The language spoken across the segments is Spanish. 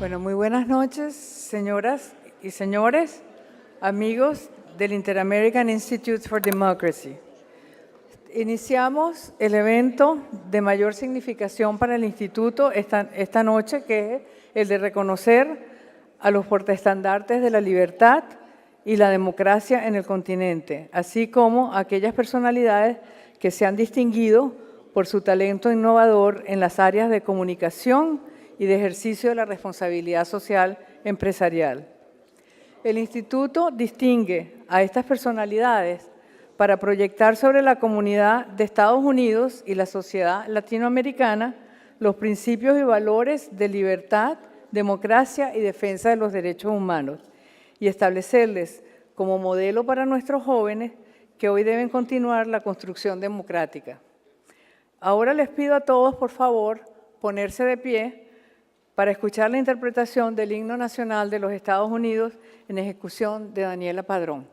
Bueno, muy buenas noches, señoras y señores, amigos del Inter-American Institute for Democracy. Iniciamos el evento de mayor significación para el Instituto esta noche, que es el de reconocer a los portaestandartes de la libertad y la democracia en el continente, así como a aquellas personalidades que se han distinguido por su talento innovador en las áreas de comunicación y de ejercicio de la responsabilidad social empresarial. El Instituto distingue a estas personalidades para proyectar sobre la comunidad de Estados Unidos y la sociedad latinoamericana los principios y valores de libertad, democracia y defensa de los derechos humanos, y establecerles como modelo para nuestros jóvenes que hoy deben continuar la construcción democrática. Ahora les pido a todos, por favor, ponerse de pie para escuchar la interpretación del Himno Nacional de los Estados Unidos en ejecución de Daniela Padrón.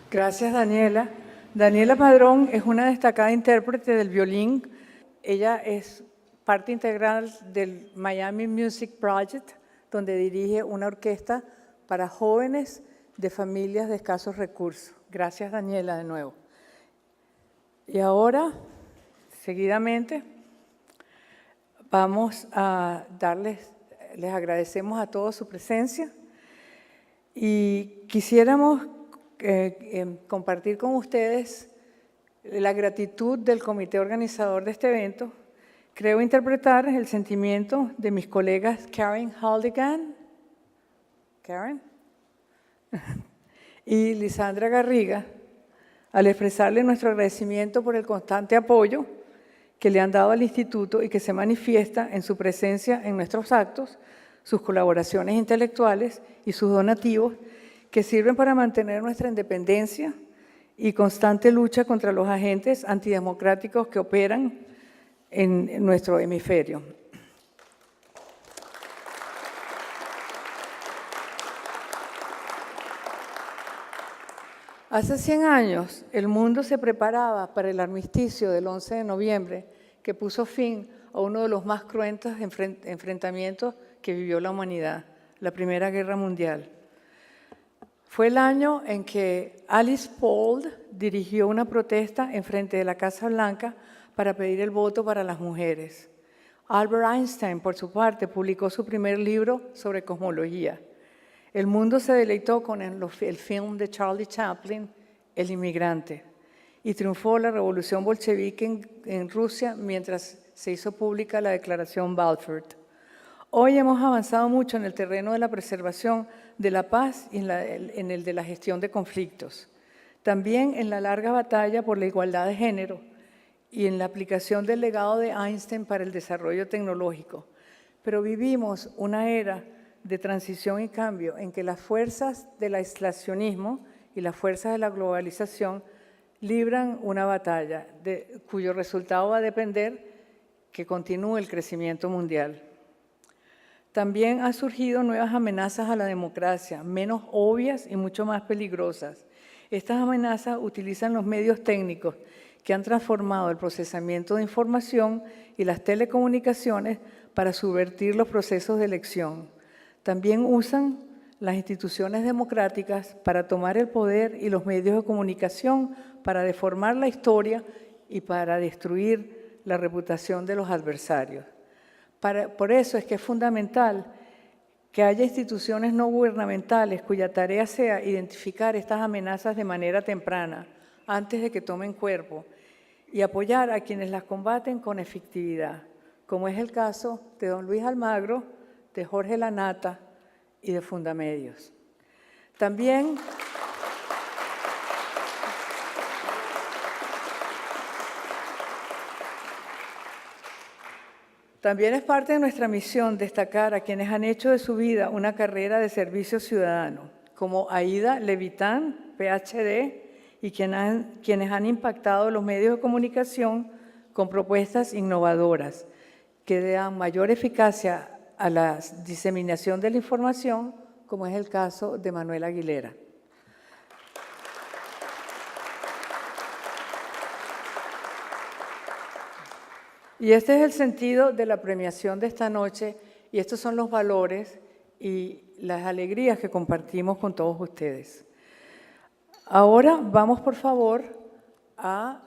Gracias, Daniela. Daniela Padrón es una destacada intérprete del violín. Ella es parte integral del Miami Music Project, donde dirige una orquesta para jóvenes de familias de escasos recursos. Gracias, Daniela, de nuevo. Y ahora, seguidamente, vamos a les agradecemos a todos su presencia y quisiéramos compartir con ustedes la gratitud del comité organizador de este evento. Creo interpretar el sentimiento de mis colegas Karen Haldigan y Lisandra Garriga al expresarle nuestro agradecimiento por el constante apoyo que le han dado al Instituto y que se manifiesta en su presencia en nuestros actos, sus colaboraciones intelectuales y sus donativos que sirven para mantener nuestra independencia y constante lucha contra los agentes antidemocráticos que operan en nuestro hemisferio. Hace 100 años, el mundo se preparaba para el armisticio del 11 de noviembre, que puso fin a uno de los más cruentos enfrentamientos que vivió la humanidad, la Primera Guerra Mundial. Fue el año en que Alice Paul dirigió una protesta enfrente de la Casa Blanca para pedir el voto para las mujeres. Albert Einstein, por su parte, publicó su primer libro sobre cosmología. El mundo se deleitó con el film de Charlie Chaplin, El inmigrante, y triunfó la revolución bolchevique en Rusia mientras se hizo pública la Declaración Balfour. Hoy hemos avanzado mucho en el terreno de la preservación de la paz y en el de la gestión de conflictos. También en la larga batalla por la igualdad de género y en la aplicación del legado de Einstein para el desarrollo tecnológico. Pero vivimos una era de transición y cambio en que las fuerzas del aislacionismo y las fuerzas de la globalización libran una batalla cuyo resultado va a depender que continúe el crecimiento mundial. También han surgido nuevas amenazas a la democracia, menos obvias y mucho más peligrosas. Estas amenazas utilizan los medios técnicos que han transformado el procesamiento de información y las telecomunicaciones para subvertir los procesos de elección. También usan las instituciones democráticas para tomar el poder y los medios de comunicación para deformar la historia y para destruir la reputación de los adversarios. Por eso es que es fundamental que haya instituciones no gubernamentales cuya tarea sea identificar estas amenazas de manera temprana, antes de que tomen cuerpo, y apoyar a quienes las combaten con efectividad, como es el caso de don Luis Almagro, de Jorge Lanata y de Fundamedios. También es parte de nuestra misión destacar a quienes han hecho de su vida una carrera de servicio ciudadano, como Aida Levitán, PhD, y quienes han impactado los medios de comunicación con propuestas innovadoras que dan mayor eficacia a la diseminación de la información, como es el caso de Manuel Aguilera. Y este es el sentido de la premiación de esta noche, y estos son los valores y las alegrías que compartimos con todos ustedes. Ahora vamos, por favor, a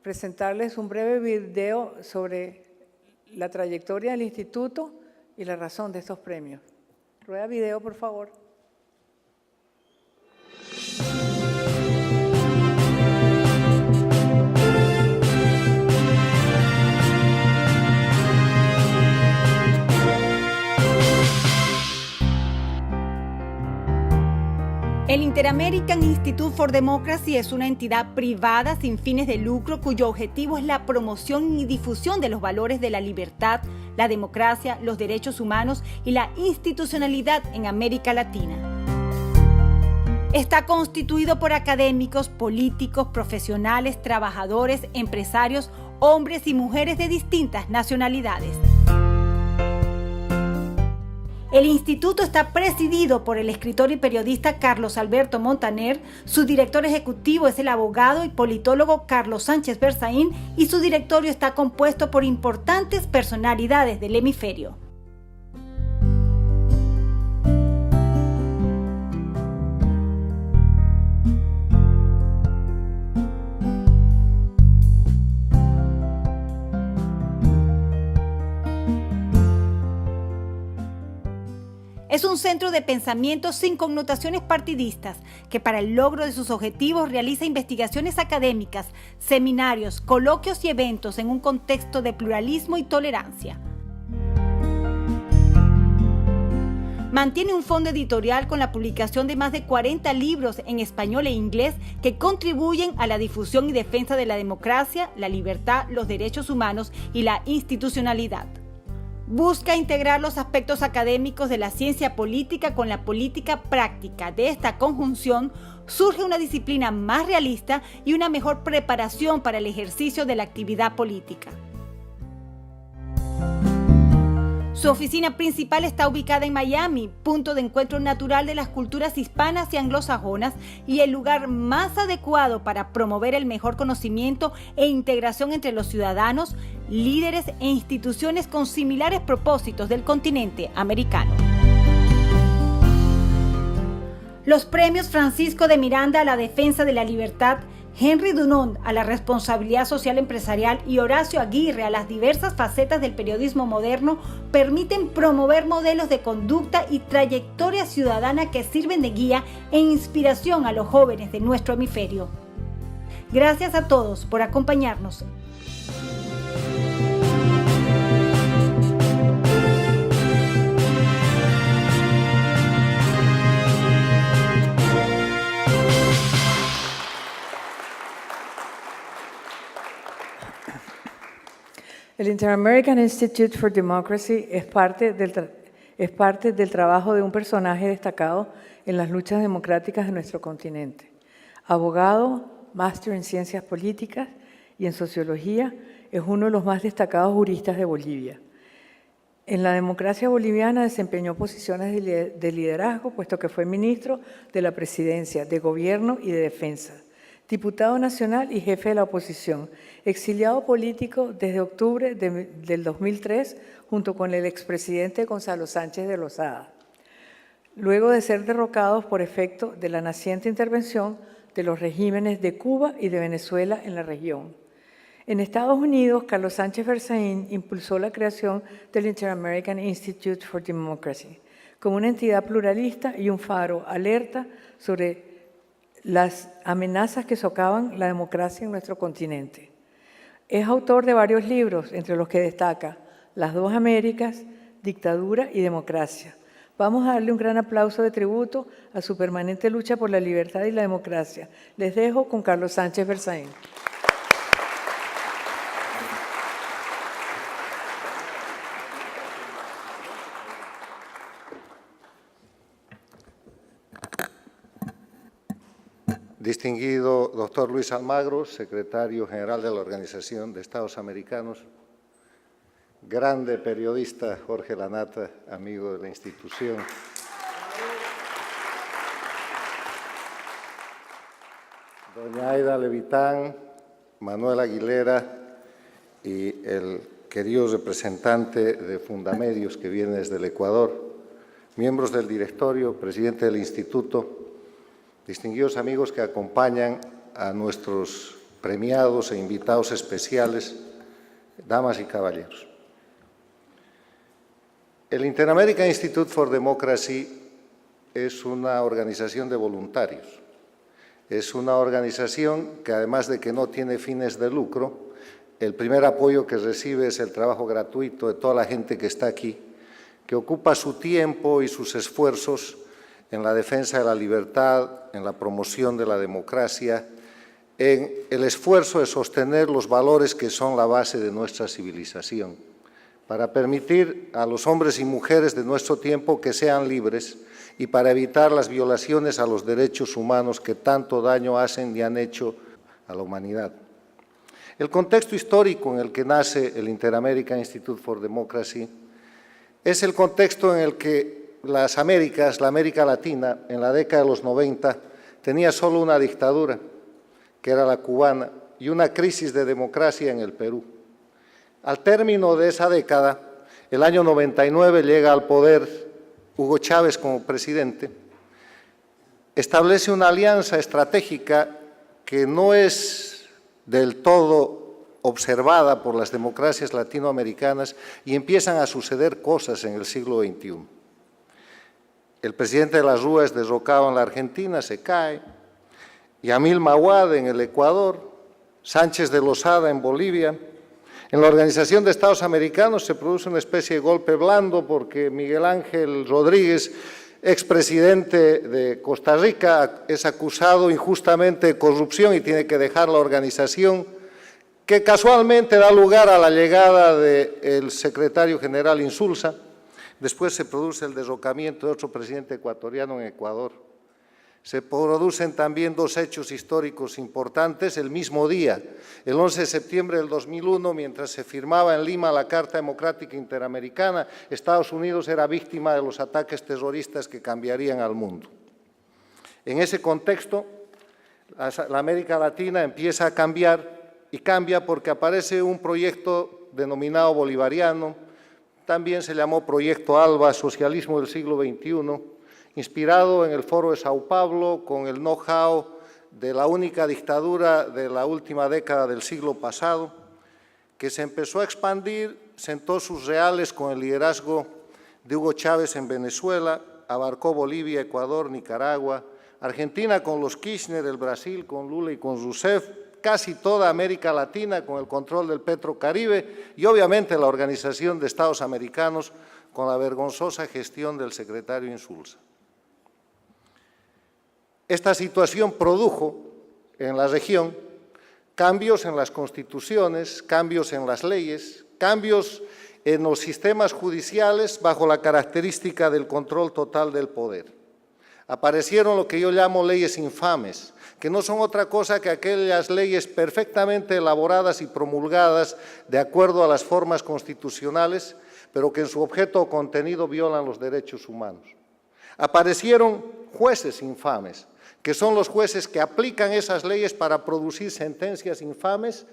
presentarles un breve video sobre la trayectoria del Instituto y la razón de estos premios. Rueda video, por favor. El Inter-American Institute for Democracy es una entidad privada sin fines de lucro cuyo objetivo es la promoción y difusión de los valores de la libertad, la democracia, los derechos humanos y la institucionalidad en América Latina. Está constituido por académicos, políticos, profesionales, trabajadores, empresarios, hombres y mujeres de distintas nacionalidades. El instituto está presidido por el escritor y periodista Carlos Alberto Montaner, su director ejecutivo es el abogado y politólogo Carlos Sánchez Berzaín y su directorio está compuesto por importantes personalidades del hemisferio. Es un centro de pensamiento sin connotaciones partidistas que para el logro de sus objetivos realiza investigaciones académicas, seminarios, coloquios y eventos en un contexto de pluralismo y tolerancia. Mantiene un fondo editorial con la publicación de más de 40 libros en español e inglés que contribuyen a la difusión y defensa de la democracia, la libertad, los derechos humanos y la institucionalidad. Busca integrar los aspectos académicos de la ciencia política con la política práctica. De esta conjunción surge una disciplina más realista y una mejor preparación para el ejercicio de la actividad política. Su oficina principal está ubicada en Miami, punto de encuentro natural de las culturas hispanas y anglosajonas y el lugar más adecuado para promover el mejor conocimiento e integración entre los ciudadanos, líderes e instituciones con similares propósitos del continente americano. Los premios Francisco de Miranda a la defensa de la libertad, Henry Dunant a la responsabilidad social empresarial y Horacio Aguirre a las diversas facetas del periodismo moderno permiten promover modelos de conducta y trayectoria ciudadana que sirven de guía e inspiración a los jóvenes de nuestro hemisferio. Gracias a todos por acompañarnos. El Inter-American Institute for Democracy es parte Es parte del trabajo de un personaje destacado en las luchas democráticas de nuestro continente. Abogado, máster en ciencias políticas y en sociología, es uno de los más destacados juristas de Bolivia. En la democracia boliviana desempeñó posiciones de liderazgo, puesto que fue ministro de la Presidencia, de Gobierno y de Defensa, diputado nacional y jefe de la oposición, exiliado político desde octubre del 2003, junto con el expresidente Gonzalo Sánchez de Lozada, luego de ser derrocados por efecto de la naciente intervención de los regímenes de Cuba y de Venezuela en la región. En Estados Unidos, Carlos Sánchez Berzaín impulsó la creación del Inter-American Institute for Democracy como una entidad pluralista y un faro alerta sobre las amenazas que socavan la democracia en nuestro continente. Es autor de varios libros, entre los que destaca Las dos Américas, Dictadura y Democracia. Vamos a darle un gran aplauso de tributo a su permanente lucha por la libertad y la democracia. Les dejo con Carlos Sánchez Berzaín. Distinguido doctor Luis Almagro, secretario general de la Organización de Estados Americanos, grande periodista Jorge Lanata, amigo de la institución, doña Aida Levitán, Manuel Aguilera y el querido representante de Fundamedios que viene desde el Ecuador, miembros del directorio, presidente del instituto, distinguidos amigos que acompañan a nuestros premiados e invitados especiales, damas y caballeros. El Inter-American Institute for Democracy es una organización de voluntarios. Es una organización que, además de que no tiene fines de lucro, el primer apoyo que recibe es el trabajo gratuito de toda la gente que está aquí, que ocupa su tiempo y sus esfuerzos en la defensa de la libertad, en la promoción de la democracia, en el esfuerzo de sostener los valores que son la base de nuestra civilización, para permitir a los hombres y mujeres de nuestro tiempo que sean libres y para evitar las violaciones a los derechos humanos que tanto daño hacen y han hecho a la humanidad. El contexto histórico en el que nace el Inter-American Institute for Democracy es el contexto en el que las Américas, la América Latina, en la década de los 90, tenía solo una dictadura, que era la cubana, y una crisis de democracia en el Perú. Al término de esa década, el año 99, llega al poder Hugo Chávez como presidente, establece una alianza estratégica que no es del todo observada por las democracias latinoamericanas y empiezan a suceder cosas en el siglo XXI. El presidente de la Rúa es derrocado en la Argentina, se cae. Yamil Mahuad en el Ecuador, Sánchez de Lozada en Bolivia. En la Organización de Estados Americanos se produce una especie de golpe blando porque Miguel Ángel Rodríguez, expresidente de Costa Rica, es acusado injustamente de corrupción y tiene que dejar la organización, que casualmente da lugar a la llegada del secretario general Insulza. Después se produce el derrocamiento de otro presidente ecuatoriano en Ecuador. Se producen también dos hechos históricos importantes el mismo día. El 11 de septiembre del 2001, mientras se firmaba en Lima la Carta Democrática Interamericana, Estados Unidos era víctima de los ataques terroristas que cambiarían al mundo. En ese contexto, la América Latina empieza a cambiar y cambia porque aparece un proyecto denominado bolivariano. También se llamó Proyecto ALBA, Socialismo del siglo XXI, inspirado en el Foro de Sao Paulo con el know-how de la única dictadura de la última década del siglo pasado, que se empezó a expandir, sentó sus reales con el liderazgo de Hugo Chávez en Venezuela, abarcó Bolivia, Ecuador, Nicaragua, Argentina con los Kirchner, el Brasil con Lula y con Rousseff, casi toda América Latina con el control del Petrocaribe y obviamente la Organización de Estados Americanos con la vergonzosa gestión del secretario Insulza. Esta situación produjo en la región cambios en las constituciones, cambios en las leyes, cambios en los sistemas judiciales bajo la característica del control total del poder. Aparecieron lo que yo llamo leyes infames, que no son otra cosa que aquellas leyes perfectamente elaboradas y promulgadas de acuerdo a las formas constitucionales, pero que en su objeto o contenido violan los derechos humanos. Aparecieron jueces infames, que son los jueces que aplican esas leyes para producir sentencias infames,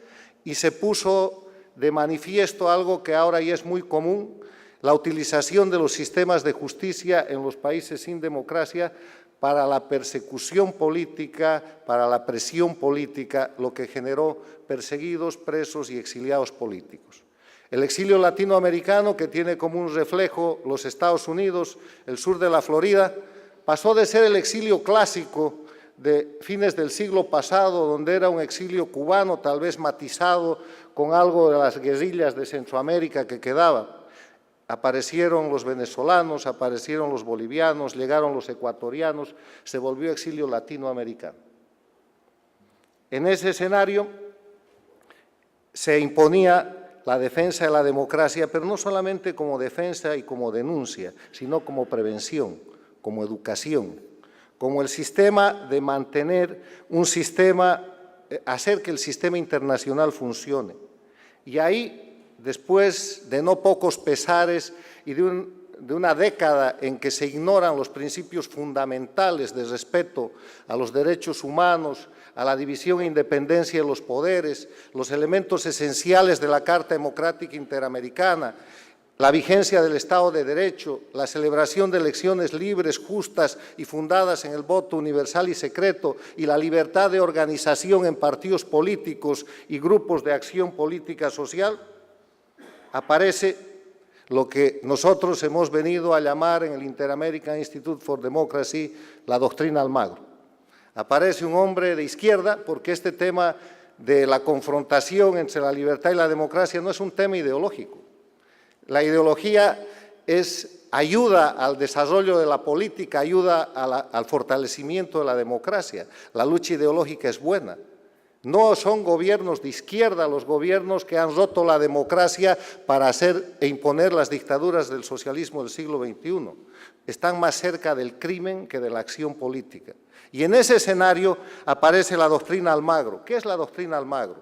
y se puso de manifiesto algo que ahora ya es muy común, la utilización de los sistemas de justicia en los países sin democracia para la persecución política, para la presión política, lo que generó perseguidos, presos y exiliados políticos. El exilio latinoamericano, que tiene como un reflejo los Estados Unidos, el sur de la Florida, pasó de ser el exilio clásico de fines del siglo pasado, donde era un exilio cubano, tal vez matizado con algo de las guerrillas de Centroamérica que quedaba. Aparecieron los venezolanos, aparecieron los bolivianos, llegaron los ecuatorianos, se volvió exilio latinoamericano. En ese escenario se imponía la defensa de la democracia, pero no solamente como defensa y como denuncia, sino como prevención, como educación, como el sistema de mantener un sistema, hacer que el sistema internacional funcione. Y ahí, después de no pocos pesares y de una década en que se ignoran los principios fundamentales de respeto a los derechos humanos, a la división e independencia de los poderes, los elementos esenciales de la Carta Democrática Interamericana, la vigencia del Estado de Derecho, la celebración de elecciones libres, justas y fundadas en el voto universal y secreto, y la libertad de organización en partidos políticos y grupos de acción política social, aparece lo que nosotros hemos venido a llamar en el Inter-American Institute for Democracy la doctrina Almagro. Aparece un hombre de izquierda, porque este tema de la confrontación entre la libertad y la democracia no es un tema ideológico. La ideología ayuda al desarrollo de la política, ayuda al fortalecimiento de la democracia. La lucha ideológica es buena. No son gobiernos de izquierda los gobiernos que han roto la democracia para hacer e imponer las dictaduras del socialismo del siglo XXI. Están más cerca del crimen que de la acción política. Y en ese escenario aparece la doctrina Almagro. ¿Qué es la doctrina Almagro?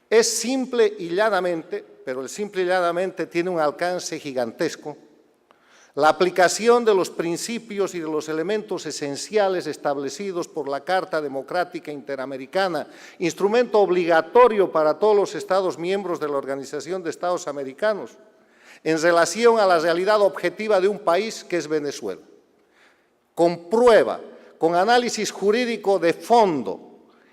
Es simple y llanamente, pero el simple y llanamente tiene un alcance gigantesco, la aplicación de los principios y de los elementos esenciales establecidos por la Carta Democrática Interamericana, instrumento obligatorio para todos los Estados miembros de la Organización de Estados Americanos, en relación a la realidad objetiva de un país que es Venezuela. Con prueba, con análisis jurídico de fondo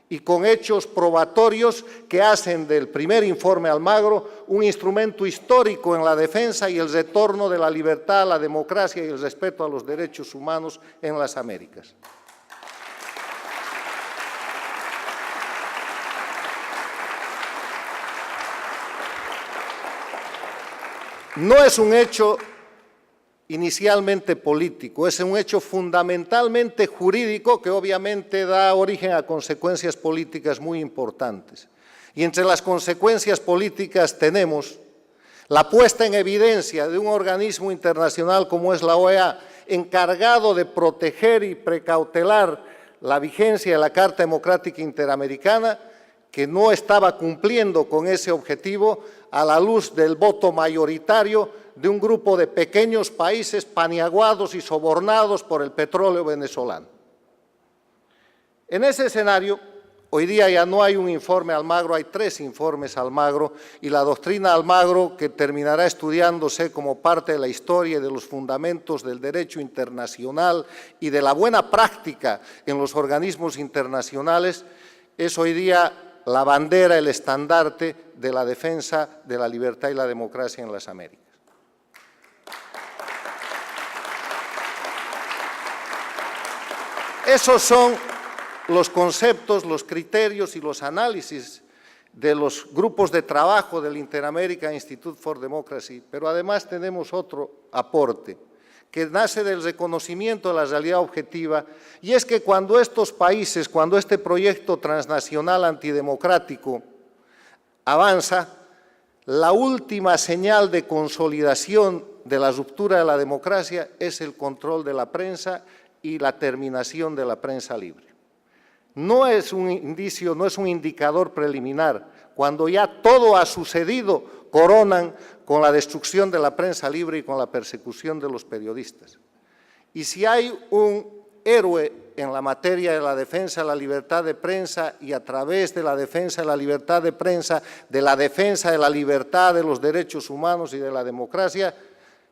y con hechos probatorios que hacen del primer informe Almagro un instrumento histórico en la defensa y el retorno de la libertad, la democracia y el respeto a los derechos humanos en las Américas. No es un hecho inicialmente político, es un hecho fundamentalmente jurídico que obviamente da origen a consecuencias políticas muy importantes. Y entre las consecuencias políticas tenemos la puesta en evidencia de un organismo internacional como es la OEA, encargado de proteger y precautelar la vigencia de la Carta Democrática Interamericana, que no estaba cumpliendo con ese objetivo a la luz del voto mayoritario de un grupo de pequeños países paniaguados y sobornados por el petróleo venezolano. En ese escenario, hoy día ya no hay un informe Almagro, hay 3 informes Almagro, y la doctrina Almagro, que terminará estudiándose como parte de la historia y de los fundamentos del derecho internacional y de la buena práctica en los organismos internacionales, es hoy día la bandera, el estandarte de la defensa de la libertad y la democracia en las Américas. Esos son los conceptos, los criterios y los análisis de los grupos de trabajo del Inter-American Institute for Democracy, pero además tenemos otro aporte que nace del reconocimiento de la realidad objetiva, y es que cuando estos países, cuando este proyecto transnacional antidemocrático avanza, la última señal de consolidación de la ruptura de la democracia es el control de la prensa y la terminación de la prensa libre. No es un indicio, no es un indicador preliminar. Cuando ya todo ha sucedido, coronan con la destrucción de la prensa libre y con la persecución de los periodistas. Y si hay un héroe en la materia de la defensa de la libertad de prensa y a través de la defensa de la libertad de prensa, de la defensa de la libertad de los derechos humanos y de la democracia,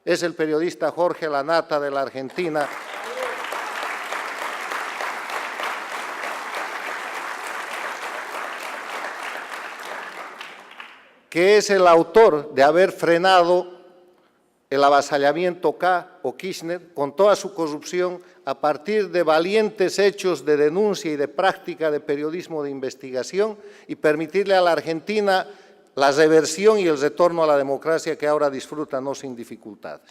es el periodista Jorge Lanata de la Argentina, que es el autor de haber frenado el avasallamiento K o Kirchner con toda su corrupción a partir de valientes hechos de denuncia y de práctica de periodismo de investigación y permitirle a la Argentina la reversión y el retorno a la democracia que ahora disfruta no sin dificultades.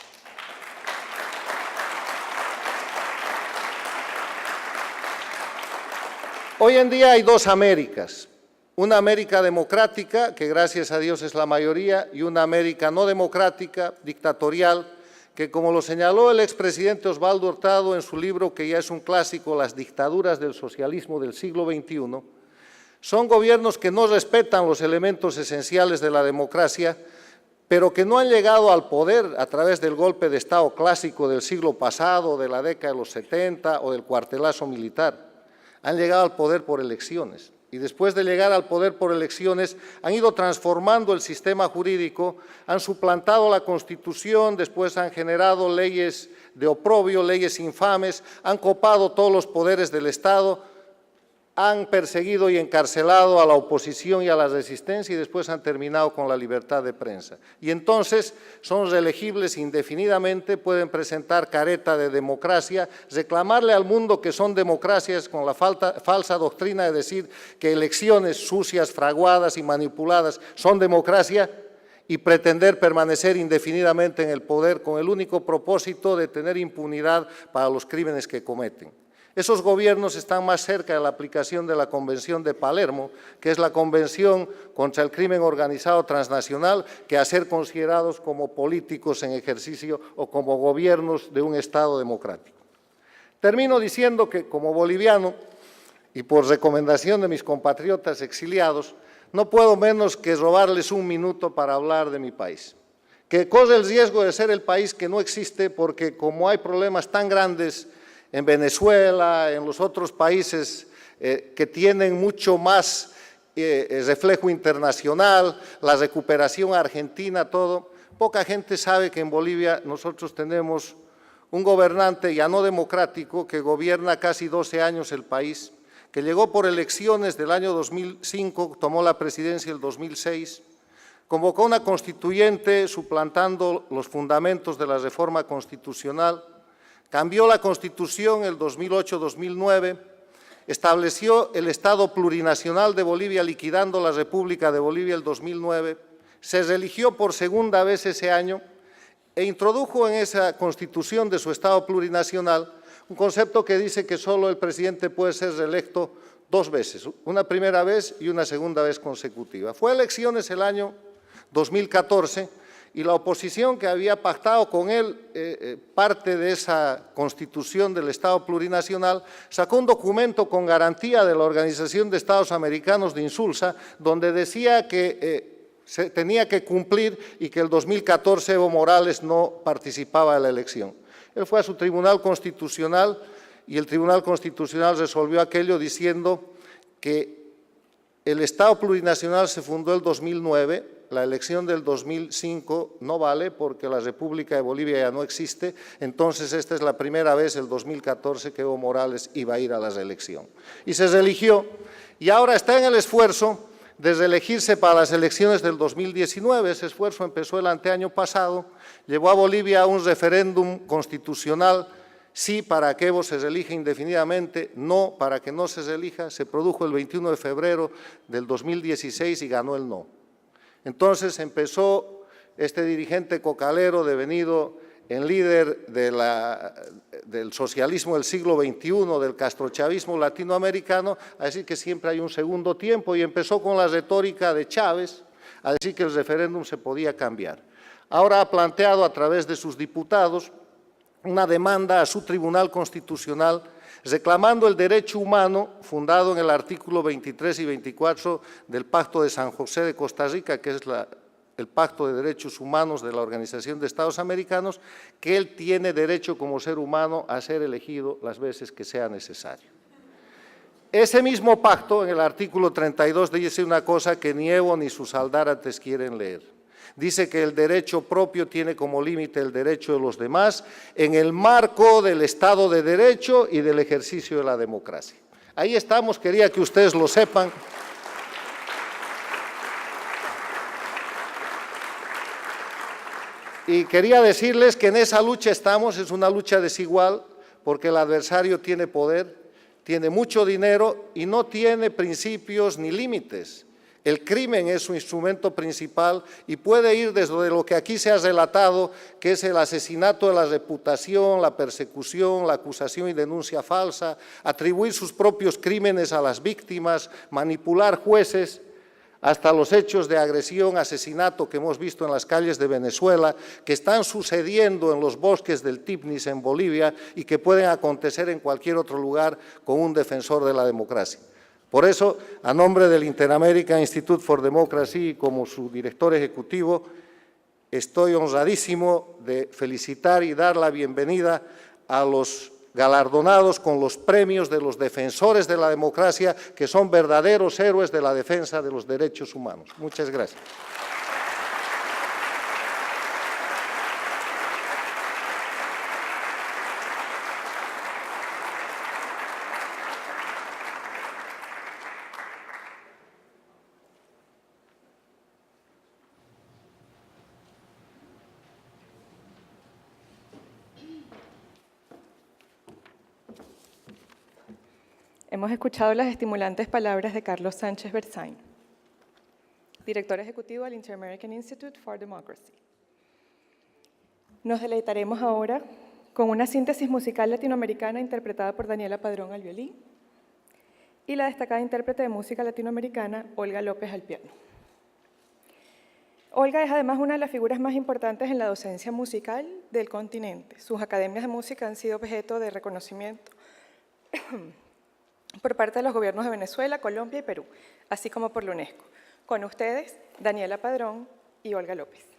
Hoy en día hay dos Américas. Una América democrática, que gracias a Dios es la mayoría, y una América no democrática, dictatorial, que como lo señaló el expresidente Osvaldo Hurtado en su libro, que ya es un clásico, Las dictaduras del socialismo del siglo XXI, son gobiernos que no respetan los elementos esenciales de la democracia, pero que no han llegado al poder a través del golpe de Estado clásico del siglo pasado, de la década de los 70 o del cuartelazo militar. Han llegado al poder por elecciones. Y después de llegar al poder por elecciones, han ido transformando el sistema jurídico, han suplantado la Constitución, después han generado leyes de oprobio, leyes infames, han copado todos los poderes del Estado, han perseguido y encarcelado a la oposición y a la resistencia y después han terminado con la libertad de prensa. Y entonces son reelegibles indefinidamente, pueden presentar careta de democracia, reclamarle al mundo que son democracias con la falsa doctrina de decir que elecciones sucias, fraguadas y manipuladas son democracia y pretender permanecer indefinidamente en el poder con el único propósito de tener impunidad para los crímenes que cometen. Esos gobiernos están más cerca de la aplicación de la Convención de Palermo, que es la Convención contra el Crimen Organizado Transnacional, que a ser considerados como políticos en ejercicio o como gobiernos de un Estado democrático. Termino diciendo que, como boliviano, y por recomendación de mis compatriotas exiliados, no puedo menos que robarles un minuto para hablar de mi país, que corre el riesgo de ser el país que no existe porque como hay problemas tan grandes en Venezuela, en los otros países que tienen mucho más reflejo internacional, la recuperación argentina, todo. Poca gente sabe que en Bolivia nosotros tenemos un gobernante ya no democrático que gobierna casi 12 años el país, que llegó por elecciones del año 2005, tomó la presidencia el 2006, convocó una constituyente suplantando los fundamentos de la reforma constitucional, cambió la Constitución el 2008-2009, estableció el Estado plurinacional de Bolivia liquidando la República de Bolivia el 2009, se reeligió por segunda vez ese año e introdujo en esa Constitución de su Estado plurinacional un concepto que dice que solo el presidente puede ser reelecto 2 veces, una primera vez y una segunda vez consecutiva. Fue a elecciones el año 2014 y la oposición que había pactado con él parte de esa constitución del Estado plurinacional, sacó un documento con garantía de la Organización de Estados Americanos de Insulza, donde decía que se tenía que cumplir y que el 2014 Evo Morales no participaba de la elección. Él fue a su Tribunal Constitucional y el Tribunal Constitucional resolvió aquello diciendo que el Estado plurinacional se fundó el 2009, la elección del 2005 no vale porque la República de Bolivia ya no existe, entonces esta es la primera vez, el 2014, que Evo Morales iba a ir a la reelección. Y se reeligió y ahora está en el esfuerzo de reelegirse para las elecciones del 2019, ese esfuerzo empezó el anteaño pasado, llevó a Bolivia a un referéndum constitucional, sí para que Evo se reelija indefinidamente, no para que no se reelija, se produjo el 21 de febrero del 2016 y ganó el no. Entonces empezó este dirigente cocalero devenido en líder del socialismo del siglo XXI, del castrochavismo latinoamericano, a decir que siempre hay un segundo tiempo y empezó con la retórica de Chávez, a decir que el referéndum se podía cambiar. Ahora ha planteado a través de sus diputados una demanda a su Tribunal Constitucional reclamando el derecho humano fundado en el artículo 23 y 24 del Pacto de San José de Costa Rica, que es el Pacto de Derechos Humanos de la Organización de Estados Americanos, que él tiene derecho como ser humano a ser elegido las veces que sea necesario. Ese mismo pacto, en el artículo 32, dice una cosa que ni Evo ni sus aldárates quieren leer. Dice que el derecho propio tiene como límite el derecho de los demás en el marco del Estado de Derecho y del ejercicio de la democracia. Ahí estamos, quería que ustedes lo sepan. Y quería decirles que en esa lucha estamos, es una lucha desigual, porque el adversario tiene poder, tiene mucho dinero y no tiene principios ni límites. El crimen es su instrumento principal y puede ir desde lo que aquí se ha relatado, que es el asesinato de la reputación, la persecución, la acusación y denuncia falsa, atribuir sus propios crímenes a las víctimas, manipular jueces, hasta los hechos de agresión, asesinato que hemos visto en las calles de Venezuela, que están sucediendo en los bosques del Tipnis en Bolivia y que pueden acontecer en cualquier otro lugar con un defensor de la democracia. Por eso, a nombre del Inter-American Institute for Democracy y como su director ejecutivo, estoy honradísimo de felicitar y dar la bienvenida a los galardonados con los premios de los defensores de la democracia, que son verdaderos héroes de la defensa de los derechos humanos. Muchas gracias. Hemos escuchado las estimulantes palabras de Carlos Sánchez Berzain, director ejecutivo del Inter-American Institute for Democracy. Nos deleitaremos ahora con una síntesis musical latinoamericana interpretada por Daniela Padrón al violín y la destacada intérprete de música latinoamericana, Olga López, al piano. Olga es además una de las figuras más importantes en la docencia musical del continente. Sus academias de música han sido objeto de reconocimiento por parte de los gobiernos de Venezuela, Colombia y Perú, así como por la UNESCO. Con ustedes, Daniela Padrón y Olga López.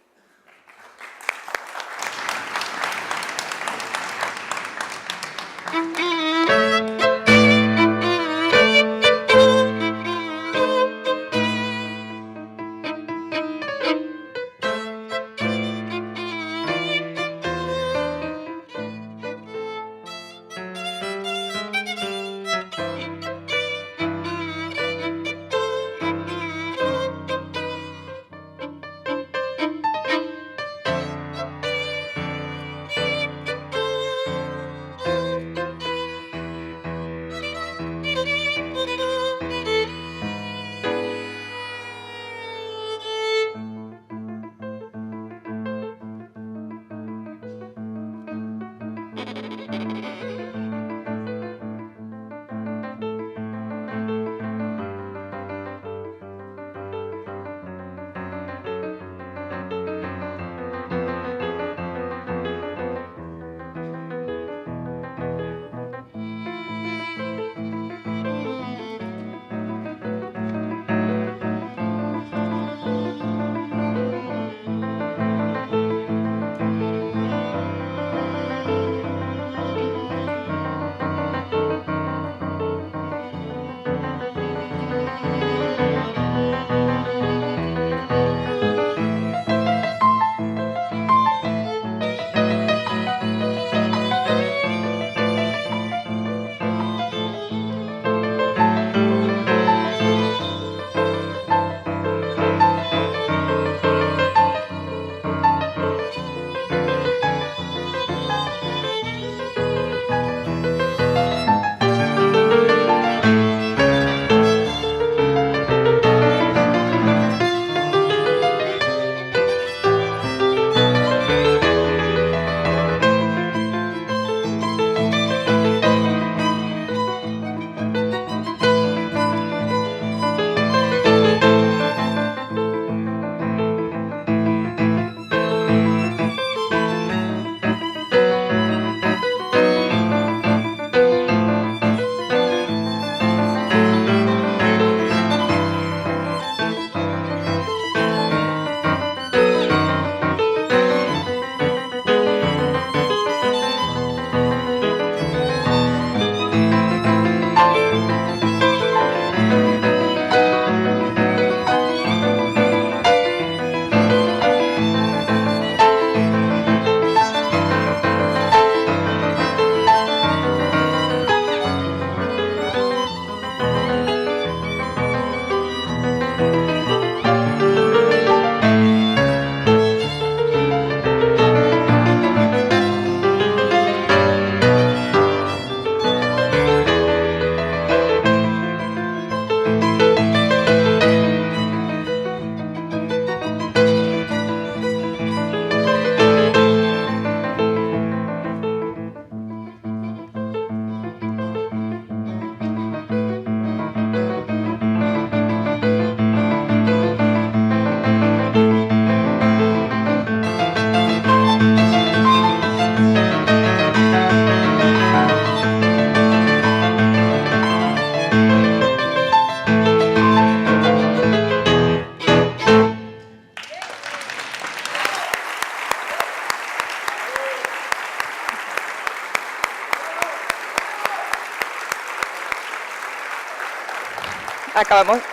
Acabamos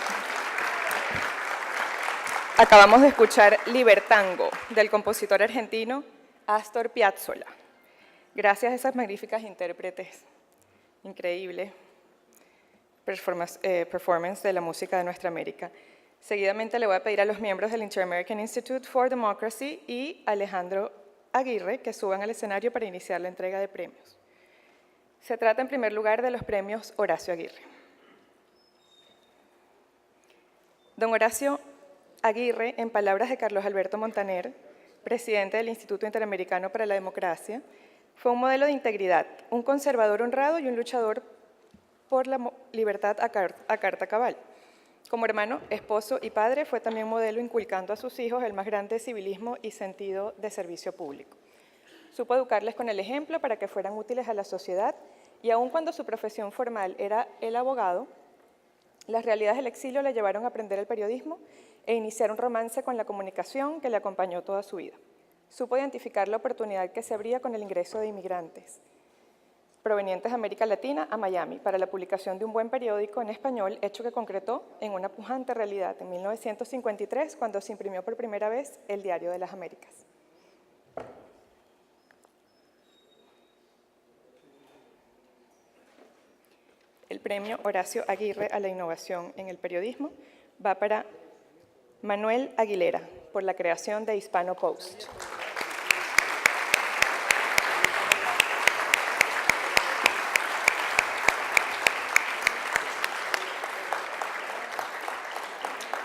de escuchar Libertango, del compositor argentino Astor Piazzolla. Gracias a esas magníficas intérpretes. Increíble performance de la música de nuestra América. Seguidamente le voy a pedir a los miembros del Inter-American Institute for Democracy y Alejandro Aguirre que suban al escenario para iniciar la entrega de premios. Se trata en primer lugar de los premios Horacio Aguirre. Don Horacio Aguirre, en palabras de Carlos Alberto Montaner, presidente del Instituto Interamericano para la Democracia, fue un modelo de integridad, un conservador honrado y un luchador por la libertad a carta cabal. Como hermano, esposo y padre, fue también modelo inculcando a sus hijos el más grande civilismo y sentido de servicio público. Supo educarles con el ejemplo para que fueran útiles a la sociedad y aun cuando su profesión formal era el abogado, las realidades del exilio le llevaron a aprender el periodismo e iniciar un romance con la comunicación que le acompañó toda su vida. Supo identificar la oportunidad que se abría con el ingreso de inmigrantes provenientes de América Latina a Miami para la publicación de un buen periódico en español, hecho que concretó en una pujante realidad en 1953, cuando se imprimió por primera vez el Diario de las Américas. El premio Horacio Aguirre a la innovación en el periodismo va para Manuel Aguilera, por la creación de Hispano Post.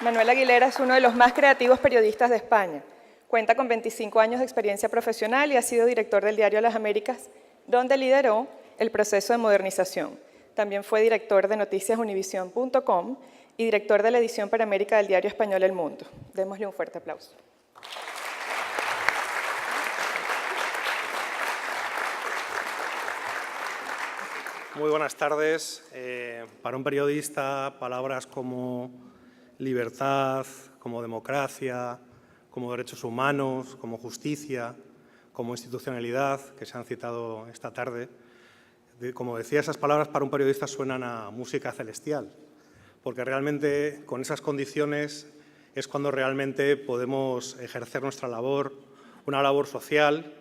Manuel Aguilera es uno de los más creativos periodistas de España. Cuenta con 25 años de experiencia profesional y ha sido director del Diario Las Américas, donde lideró el proceso de modernización. También fue director de noticiasunivision.com y director de la edición para América del diario español El Mundo. Démosle un fuerte aplauso. Muy buenas tardes. Para un periodista, palabras como libertad, como democracia, como derechos humanos, como justicia, como institucionalidad, que se han citado esta tarde, como decía, esas palabras para un periodista suenan a música celestial, porque realmente con esas condiciones es cuando realmente podemos ejercer nuestra labor, una labor social,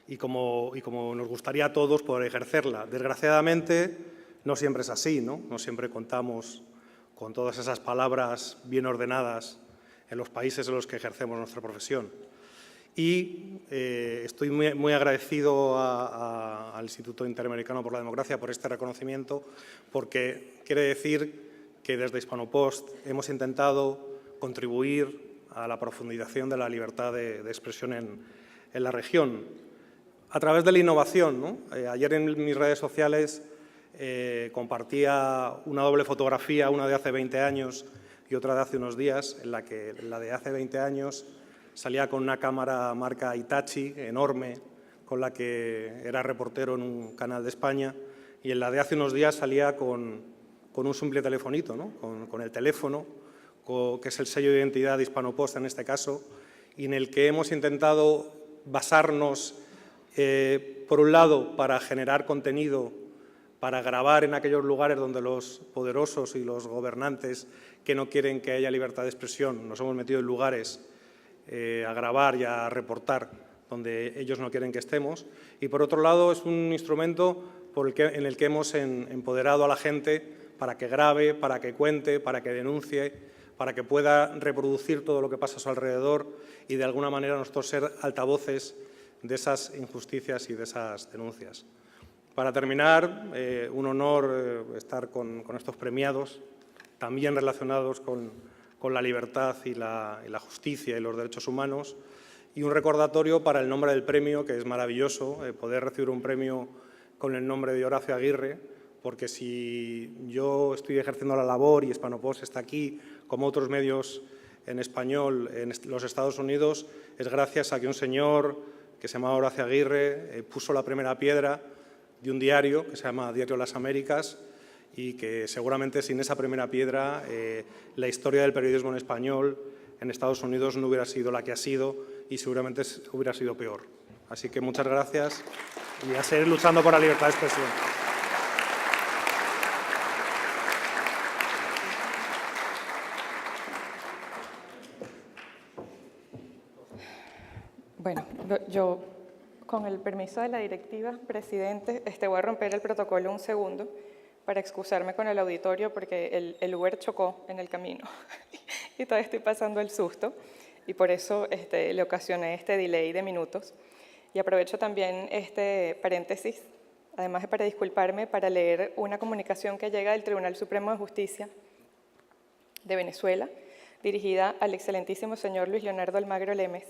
y como nos gustaría a todos poder ejercerla. Desgraciadamente, no siempre es así, ¿no? No siempre contamos con todas esas palabras bien ordenadas en los países en los que ejercemos nuestra profesión. Y estoy muy agradecido al Instituto Interamericano por la Democracia por este reconocimiento, porque quiere decir que desde Hispano Post hemos intentado contribuir a la profundización de la libertad de expresión en la región, a través de la innovación, ¿no? Ayer en mis redes sociales compartía una doble fotografía, una de hace 20 años y otra de hace unos días, en la que la de hace 20 años salía con una cámara marca Hitachi, enorme, con la que era reportero en un canal de España, y en la de hace unos días salía con un simple telefonito, ¿no? con el teléfono, que es el sello de identidad de Hispano Post en este caso, y en el que hemos intentado basarnos, por un lado, para generar contenido, para grabar en aquellos lugares donde los poderosos y los gobernantes que no quieren que haya libertad de expresión, nos hemos metido en lugares a grabar y a reportar donde ellos no quieren que estemos. Y por otro lado, es un instrumento en el que hemos empoderado a la gente para que grabe, para que cuente, para que denuncie, para que pueda reproducir todo lo que pasa a su alrededor y de alguna manera nosotros ser altavoces de esas injusticias y de esas denuncias. Para terminar, un honor estar con estos premiados, también relacionados con la libertad y la justicia y los derechos humanos, y un recordatorio para el nombre del premio, que es maravilloso, poder recibir un premio con el nombre de Horacio Aguirre, porque si yo estoy ejerciendo la labor y Hispano Post está aquí, como otros medios en español en los Estados Unidos, es gracias a que un señor que se llama Horacio Aguirre puso la primera piedra de un diario que se llama Diario Las Américas, y que seguramente sin esa primera piedra la historia del periodismo en español en Estados Unidos no hubiera sido la que ha sido y seguramente hubiera sido peor. Así que muchas gracias y a seguir luchando por la libertad de expresión. Yo, con el permiso de la directiva, presidente, voy a romper el protocolo un segundo para excusarme con el auditorio porque el Uber chocó en el camino y todavía estoy pasando el susto y por eso le ocasioné este delay de minutos. Y aprovecho también este paréntesis, además de para disculparme, para leer una comunicación que llega del Tribunal Supremo de Justicia de Venezuela, dirigida al excelentísimo señor Luis Leonardo Almagro Lemes,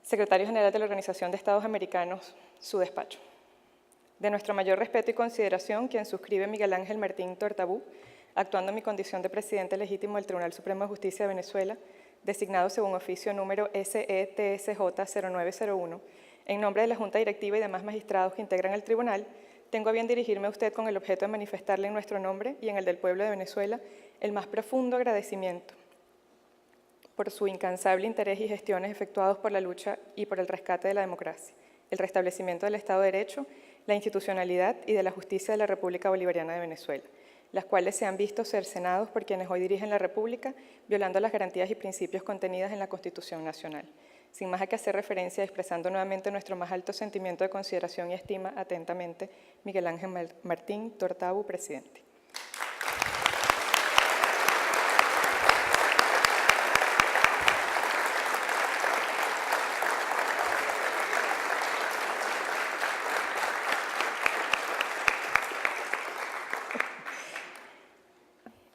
secretario general de la Organización de Estados Americanos, su despacho. De nuestro mayor respeto y consideración, quien suscribe Miguel Ángel Martín Tortabú, actuando en mi condición de presidente legítimo del Tribunal Supremo de Justicia de Venezuela, designado según oficio número SETSJ 0901, en nombre de la Junta Directiva y demás magistrados que integran el tribunal, tengo a bien dirigirme a usted con el objeto de manifestarle en nuestro nombre y en el del pueblo de Venezuela el más profundo agradecimiento por su incansable interés y gestiones efectuados por la lucha y por el rescate de la democracia, el restablecimiento del Estado de Derecho, la institucionalidad y de la justicia de la República Bolivariana de Venezuela, las cuales se han visto cercenados por quienes hoy dirigen la República, violando las garantías y principios contenidas en la Constitución Nacional. Sin más que hacer referencia, expresando nuevamente nuestro más alto sentimiento de consideración y estima, atentamente, Miguel Ángel Martín Tortabú, presidente.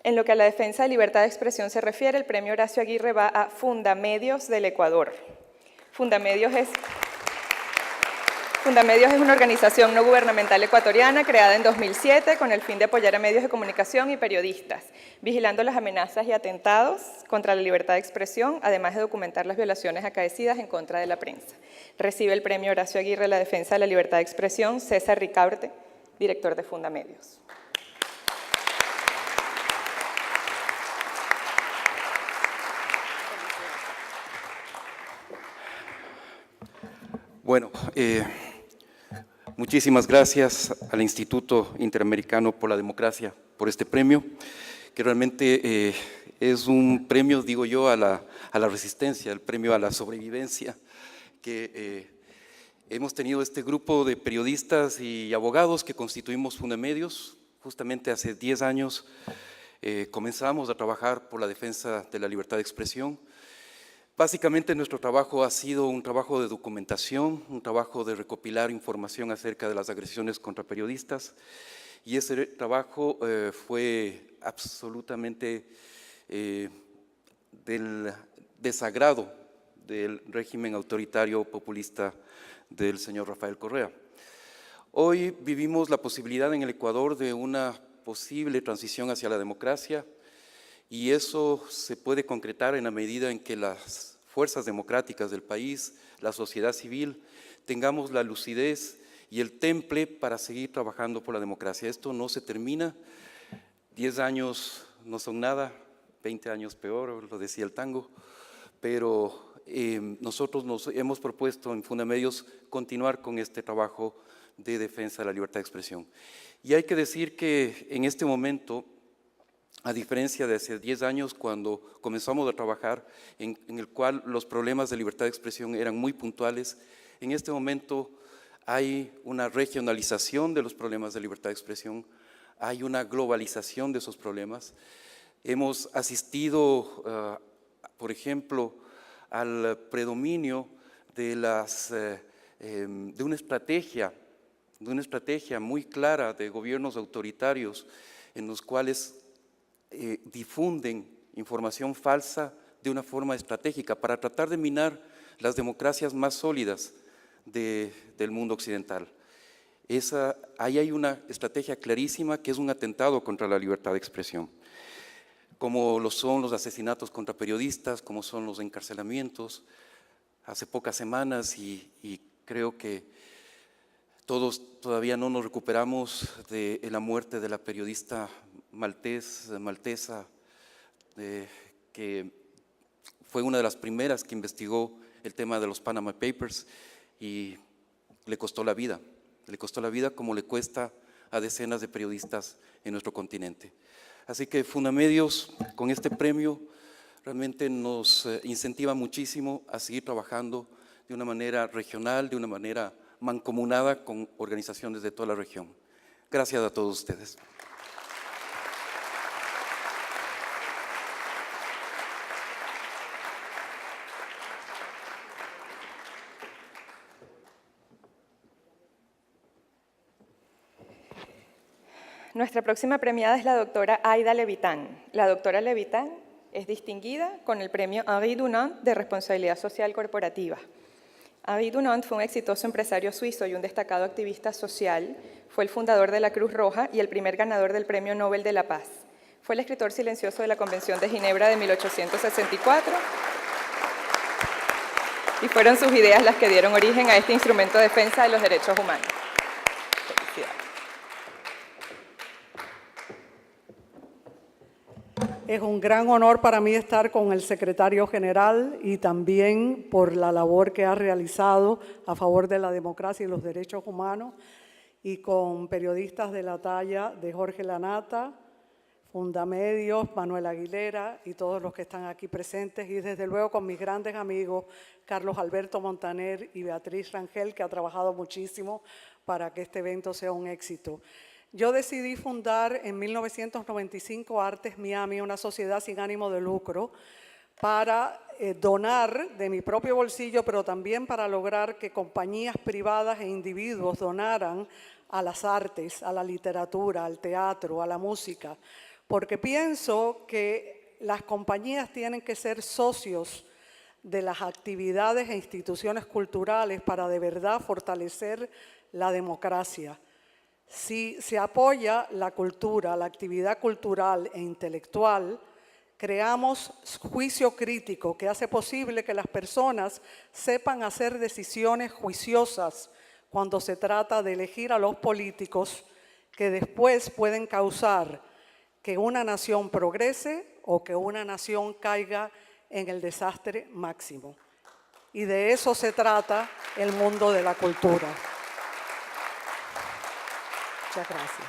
En lo que a la defensa de libertad de expresión se refiere, el premio Horacio Aguirre va a Fundamedios del Ecuador. Fundamedios es una organización no gubernamental ecuatoriana creada en 2007 con el fin de apoyar a medios de comunicación y periodistas, vigilando las amenazas y atentados contra la libertad de expresión, además de documentar las violaciones acaecidas en contra de la prensa. Recibe el premio Horacio Aguirre a la defensa de la libertad de expresión César Ricaurte, director de Fundamedios. Bueno, muchísimas gracias al Instituto Interamericano por la Democracia por este premio, que realmente es un premio, digo yo, a la resistencia, el premio a la sobrevivencia, que hemos tenido este grupo de periodistas y abogados que constituimos Fundamedios. Justamente hace 10 años comenzamos a trabajar por la defensa de la libertad de expresión. Básicamente nuestro trabajo ha sido un trabajo de documentación, un trabajo de recopilar información acerca de las agresiones contra periodistas, y ese trabajo fue absolutamente del desagrado del régimen autoritario populista del señor Rafael Correa. Hoy vivimos la posibilidad en el Ecuador de una posible transición hacia la democracia, y eso se puede concretar en la medida en que las fuerzas democráticas del país, la sociedad civil, tengamos la lucidez y el temple para seguir trabajando por la democracia. Esto no se termina, 10 años no son nada, 20 años peor, lo decía el tango, pero nosotros nos hemos propuesto en Fundamedios continuar con este trabajo de defensa de la libertad de expresión. Y hay que decir que en este momento, a diferencia de hace 10 años cuando comenzamos a trabajar, en el cual los problemas de libertad de expresión eran muy puntuales, en este momento hay una regionalización de los problemas de libertad de expresión, hay una globalización de esos problemas. Hemos asistido, por ejemplo, al predominio de una estrategia muy clara de gobiernos autoritarios en los cuales difunden información falsa de una forma estratégica para tratar de minar las democracias más sólidas del mundo occidental. Ahí hay una estrategia clarísima que es un atentado contra la libertad de expresión, como lo son los asesinatos contra periodistas, como son los encarcelamientos. Hace pocas semanas, y creo que todos todavía no nos recuperamos de la muerte de la periodista maltesa, que fue una de las primeras que investigó el tema de los Panama Papers y le costó la vida como le cuesta a decenas de periodistas en nuestro continente. Así que Fundamedios, con este premio, realmente nos incentiva muchísimo a seguir trabajando de una manera regional, de una manera mancomunada con organizaciones de toda la región. Gracias a todos ustedes. Nuestra próxima premiada es la doctora Aida Levitan. La doctora Levitan es distinguida con el premio Henri Dunant de Responsabilidad Social Corporativa. Henri Dunant fue un exitoso empresario suizo y un destacado activista social. Fue el fundador de la Cruz Roja y el primer ganador del Premio Nobel de la Paz. Fue el escritor silencioso de la Convención de Ginebra de 1864 y fueron sus ideas las que dieron origen a este instrumento de defensa de los derechos humanos. Felicidades. Es un gran honor para mí estar con el secretario general y también por la labor que ha realizado a favor de la democracia y los derechos humanos y con periodistas de la talla de Jorge Lanata, Fundamedios, Manuel Aguilera y todos los que están aquí presentes y desde luego con mis grandes amigos Carlos Alberto Montaner y Beatriz Rangel, que ha trabajado muchísimo para que este evento sea un éxito. Yo decidí fundar en 1995 Artes Miami, una sociedad sin ánimo de lucro, para donar de mi propio bolsillo, pero también para lograr que compañías privadas e individuos donaran a las artes, a la literatura, al teatro, a la música, porque pienso que las compañías tienen que ser socios de las actividades e instituciones culturales para de verdad fortalecer la democracia. Si se apoya la cultura, la actividad cultural e intelectual, creamos juicio crítico que hace posible que las personas sepan hacer decisiones juiciosas cuando se trata de elegir a los políticos que después pueden causar que una nación progrese o que una nación caiga en el desastre máximo. Y de eso se trata el mundo de la cultura. Muchas gracias.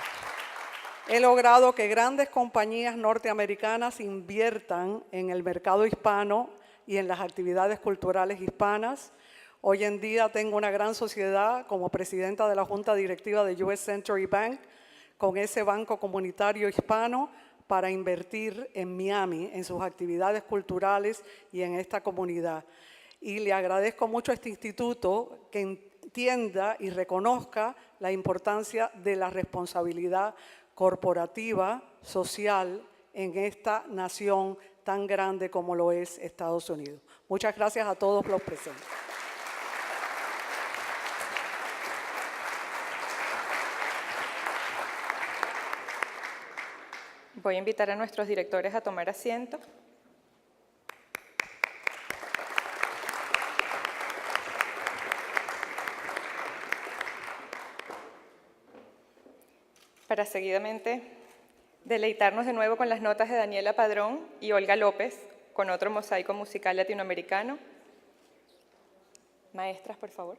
He logrado que grandes compañías norteamericanas inviertan en el mercado hispano y en las actividades culturales hispanas. Hoy en día tengo una gran sociedad como presidenta de la Junta Directiva de US Century Bank, con ese banco comunitario hispano para invertir en Miami, en sus actividades culturales y en esta comunidad. Y le agradezco mucho a este instituto que entienda y reconozca la importancia de la responsabilidad corporativa, social, en esta nación tan grande como lo es Estados Unidos. Muchas gracias a todos los presentes. Voy a invitar a nuestros directores a tomar asiento. Para seguidamente deleitarnos de nuevo con las notas de Daniela Padrón y Olga López, con otro mosaico musical latinoamericano. Maestras, por favor.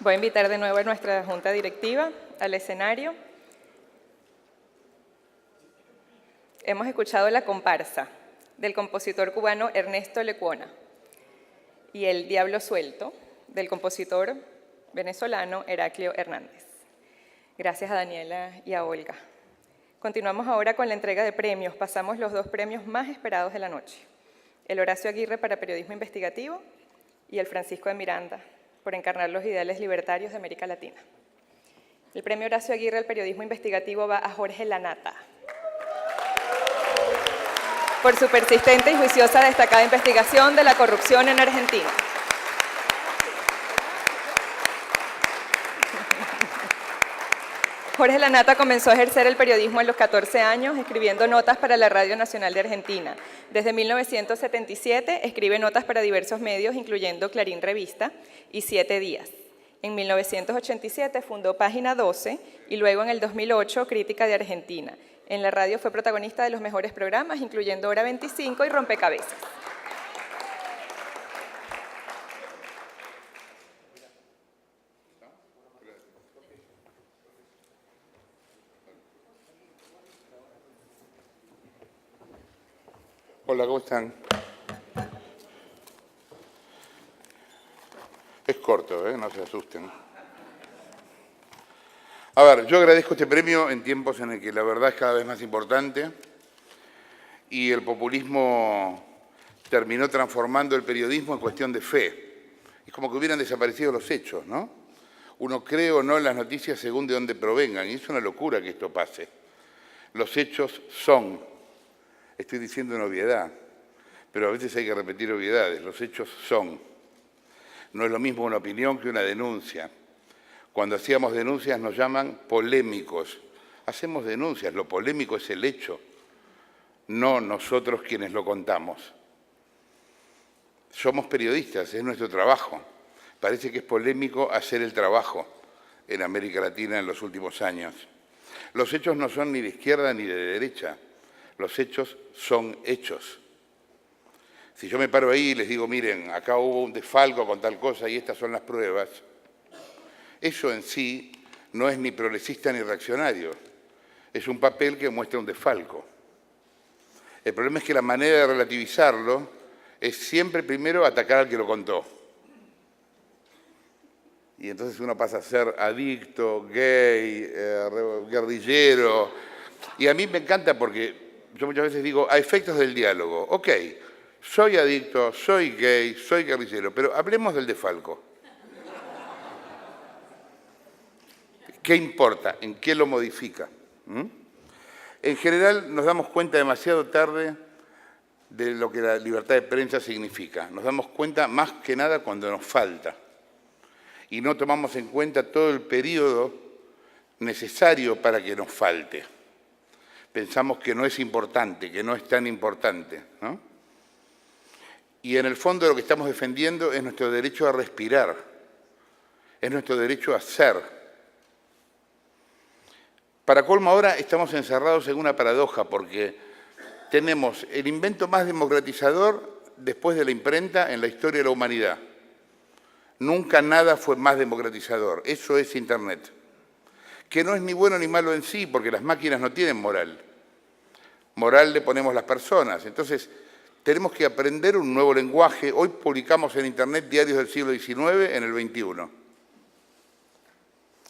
Voy a invitar de nuevo a nuestra junta directiva al escenario. Hemos escuchado la comparsa del compositor cubano Ernesto Lecuona y El Diablo Suelto del compositor venezolano Heraclio Hernández. Gracias a Daniela y a Olga. Continuamos ahora con la entrega de premios. Pasamos los dos premios más esperados de la noche. El Horacio Aguirre para Periodismo Investigativo y el Francisco de Miranda por encarnar los ideales libertarios de América Latina. El premio Horacio Aguirre al Periodismo Investigativo va a Jorge Lanata por su persistente y juiciosa destacada investigación de la corrupción en Argentina. Jorge Lanata comenzó a ejercer el periodismo a los 14 años, escribiendo notas para la Radio Nacional de Argentina. Desde 1977 escribe notas para diversos medios, incluyendo Clarín Revista y 7 Días. En 1987 fundó Página 12 y luego en el 2008 Crítica de Argentina. En la radio fue protagonista de los mejores programas, incluyendo Hora 25 y Rompecabezas. Hola, ¿cómo están? Es corto, no se asusten. A ver, yo agradezco este premio en tiempos en el que la verdad es cada vez más importante y el populismo terminó transformando el periodismo en cuestión de fe. Es como que hubieran desaparecido los hechos, ¿no? Uno cree o no en las noticias según de dónde provengan, y es una locura que esto pase. Los hechos son, estoy diciendo una obviedad, pero a veces hay que repetir obviedades, los hechos son. No es lo mismo una opinión que una denuncia. Cuando hacíamos denuncias nos llaman polémicos. Hacemos denuncias, lo polémico es el hecho, no nosotros quienes lo contamos. somos periodistas, es nuestro trabajo. Parece que es polémico hacer el trabajo en América Latina en los últimos años. Los hechos no son ni de izquierda ni de derecha, los hechos son hechos. Si yo me paro ahí y les digo, miren, acá hubo un desfalco con tal cosa y estas son las pruebas, eso en sí no es ni progresista ni reaccionario, es un papel que muestra un desfalco. El problema es que la manera de relativizarlo es siempre primero atacar al que lo contó. Y entonces uno pasa a ser adicto, gay, guerrillero. Y a mí me encanta porque yo muchas veces digo, a efectos del diálogo, ok, soy adicto, soy gay, soy guerrillero, pero hablemos del desfalco. ¿Qué importa? ¿En qué lo modifica? En general nos damos cuenta demasiado tarde de lo que la libertad de prensa significa. Nos damos cuenta más que nada cuando nos falta. Y no tomamos en cuenta todo el periodo necesario para que nos falte. Pensamos que no es importante, que no es tan importante, ¿no? Y en el fondo lo que estamos defendiendo es nuestro derecho a respirar, es nuestro derecho a ser. Para colmo ahora estamos encerrados en una paradoja porque tenemos el invento más democratizador después de la imprenta en la historia de la humanidad. Nunca nada fue más democratizador, eso es Internet. Que no es ni bueno ni malo en sí, porque las máquinas no tienen moral. Moral le ponemos las personas. Entonces, tenemos que aprender un nuevo lenguaje. Hoy publicamos en Internet diarios del siglo XIX en el XXI.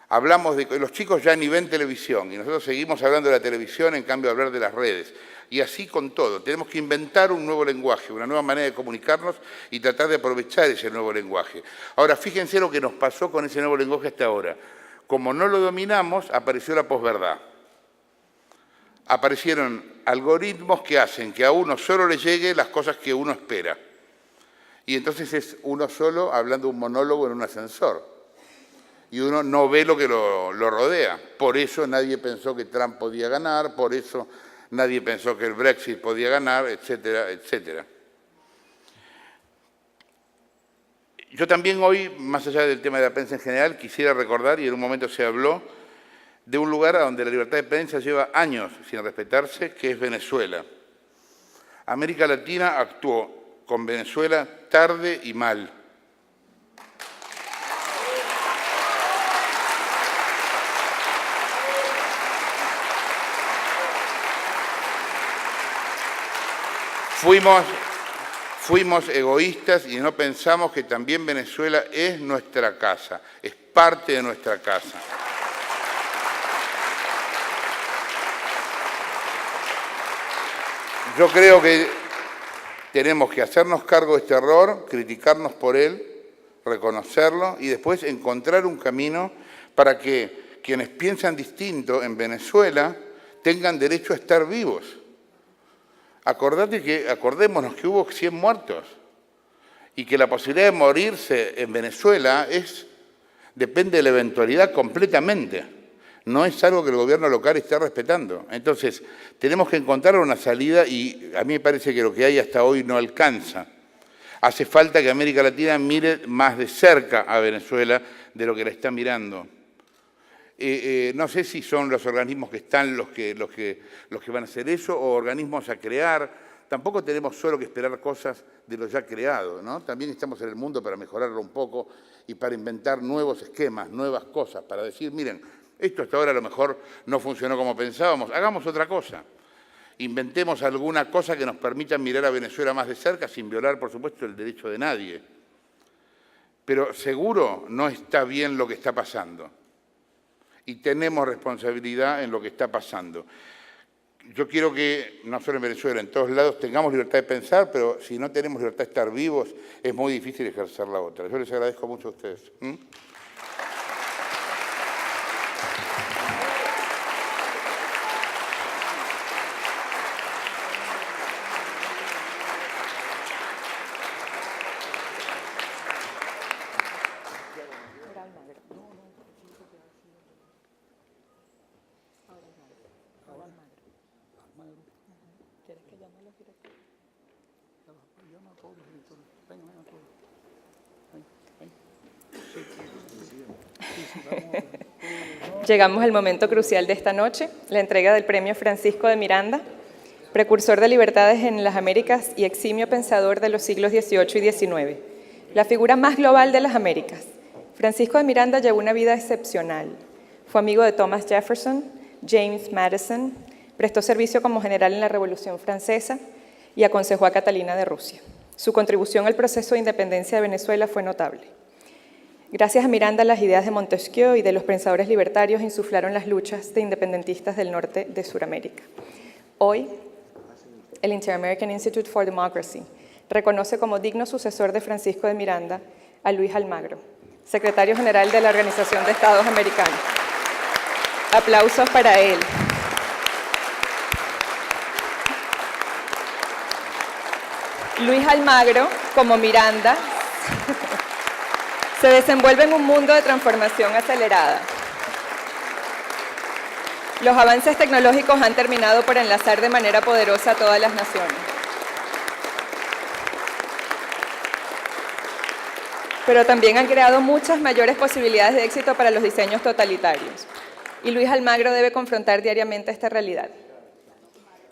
Hablamos de... Los chicos ya ni ven televisión y nosotros seguimos hablando de la televisión en cambio de hablar de las redes. Y así con todo. Tenemos que inventar un nuevo lenguaje, una nueva manera de comunicarnos y tratar de aprovechar ese nuevo lenguaje. Ahora, fíjense lo que nos pasó con ese nuevo lenguaje hasta ahora. Como no lo dominamos, apareció la posverdad. Aparecieron algoritmos que hacen que a uno solo le llegue las cosas que uno espera. Y entonces es uno solo hablando un monólogo en un ascensor. Y uno no ve lo que lo rodea. Por eso nadie pensó que Trump podía ganar, por eso nadie pensó que el Brexit podía ganar, etcétera, etcétera. Yo también hoy, más allá del tema de la prensa en general, quisiera recordar, y en un momento se habló, de un lugar a donde la libertad de prensa lleva años sin respetarse, que es Venezuela. América Latina actuó con Venezuela tarde y mal. Fuimos egoístas y no pensamos que también Venezuela es nuestra casa, es parte de nuestra casa. Yo creo que tenemos que hacernos cargo de este error, criticarnos por él, reconocerlo y después encontrar un camino para que quienes piensan distinto en Venezuela tengan derecho a estar vivos. Acordémonos que hubo 100 muertos y que la posibilidad de morirse en Venezuela depende de la eventualidad completamente. No es algo que el gobierno local esté respetando. Entonces, tenemos que encontrar una salida y a mí me parece que lo que hay hasta hoy no alcanza. Hace falta que América Latina mire más de cerca a Venezuela de lo que la está mirando. No sé si son los organismos que están los que van a hacer eso o organismos a crear. Tampoco tenemos solo que esperar cosas de lo ya creado, ¿no? También estamos en el mundo para mejorarlo un poco y para inventar nuevos esquemas, nuevas cosas, para decir, miren, esto hasta ahora a lo mejor no funcionó como pensábamos, hagamos otra cosa. Inventemos alguna cosa que nos permita mirar a Venezuela más de cerca sin violar, por supuesto, el derecho de nadie. Pero seguro no está bien lo que está pasando. Y tenemos responsabilidad en lo que está pasando. Yo quiero que, no solo en Venezuela, en todos lados, tengamos libertad de pensar, pero si no tenemos libertad de estar vivos, es muy difícil ejercer la otra. Yo les agradezco mucho a ustedes. ¿Quieres que llame a los directores? Llama a todos los directores. Venga. Llegamos al momento crucial de esta noche, la entrega del Premio Francisco de Miranda, precursor de libertades en las Américas y eximio pensador de los siglos XVIII y XIX, la figura más global de las Américas. Francisco de Miranda llevó una vida excepcional. Fue amigo de Thomas Jefferson, James Madison, prestó servicio como general en la Revolución Francesa y aconsejó a Catalina de Rusia. Su contribución al proceso de independencia de Venezuela fue notable. Gracias a Miranda, las ideas de Montesquieu y de los pensadores libertarios insuflaron las luchas de independentistas del norte de Sudamérica. Hoy, el Inter-American Institute for Democracy reconoce como digno sucesor de Francisco de Miranda a Luis Almagro, secretario general de la Organización de Estados Americanos. Aplausos para él. Luis Almagro, como Miranda, se desenvuelve en un mundo de transformación acelerada. Los avances tecnológicos han terminado por enlazar de manera poderosa a todas las naciones. Pero también han creado muchas mayores posibilidades de éxito para los diseños totalitarios. Y Luis Almagro debe confrontar diariamente esta realidad.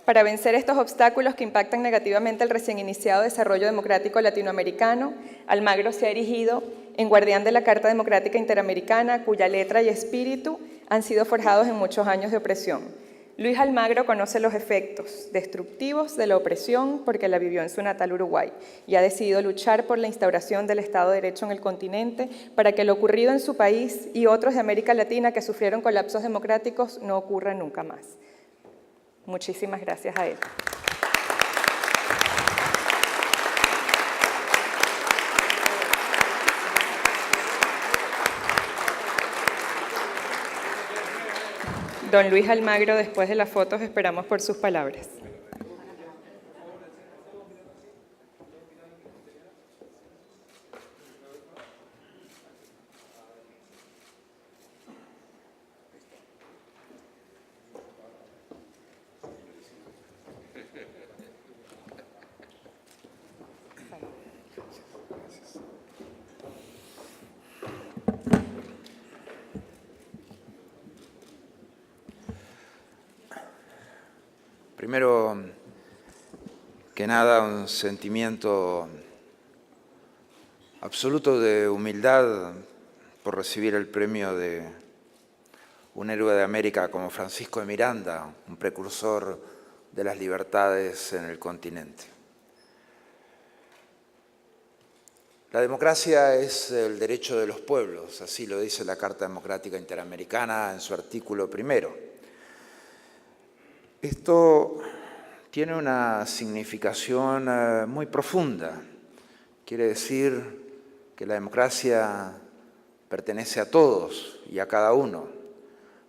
Para vencer estos obstáculos que impactan negativamente el recién iniciado desarrollo democrático latinoamericano, Almagro se ha erigido en guardián de la Carta Democrática Interamericana, cuya letra y espíritu han sido forjados en muchos años de opresión. Luis Almagro conoce los efectos destructivos de la opresión porque la vivió en su natal Uruguay y ha decidido luchar por la instauración del Estado de Derecho en el continente para que lo ocurrido en su país y otros de América Latina que sufrieron colapsos democráticos no ocurra nunca más. Muchísimas gracias a él. Don Luis Almagro, después de las fotos, esperamos por sus palabras. Primero que nada, un sentimiento absoluto de humildad por recibir el premio de un héroe de América como Francisco de Miranda, un precursor de las libertades en el continente. La democracia es el derecho de los pueblos, así lo dice la Carta Democrática Interamericana en su artículo primero. Esto tiene una significación muy profunda. Quiere decir que la democracia pertenece a todos y a cada uno.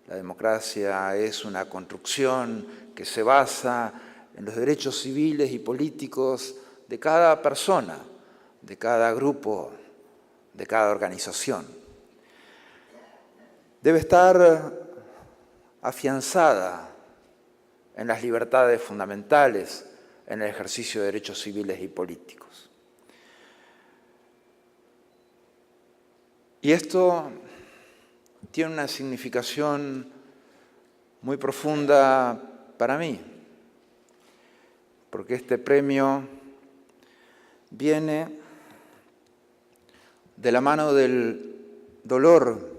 La democracia es una construcción que se basa en los derechos civiles y políticos de cada persona, de cada grupo, de cada organización. Debe estar afianzada en las libertades fundamentales, en el ejercicio de derechos civiles y políticos. Y esto tiene una significación muy profunda para mí, porque este premio viene de la mano del dolor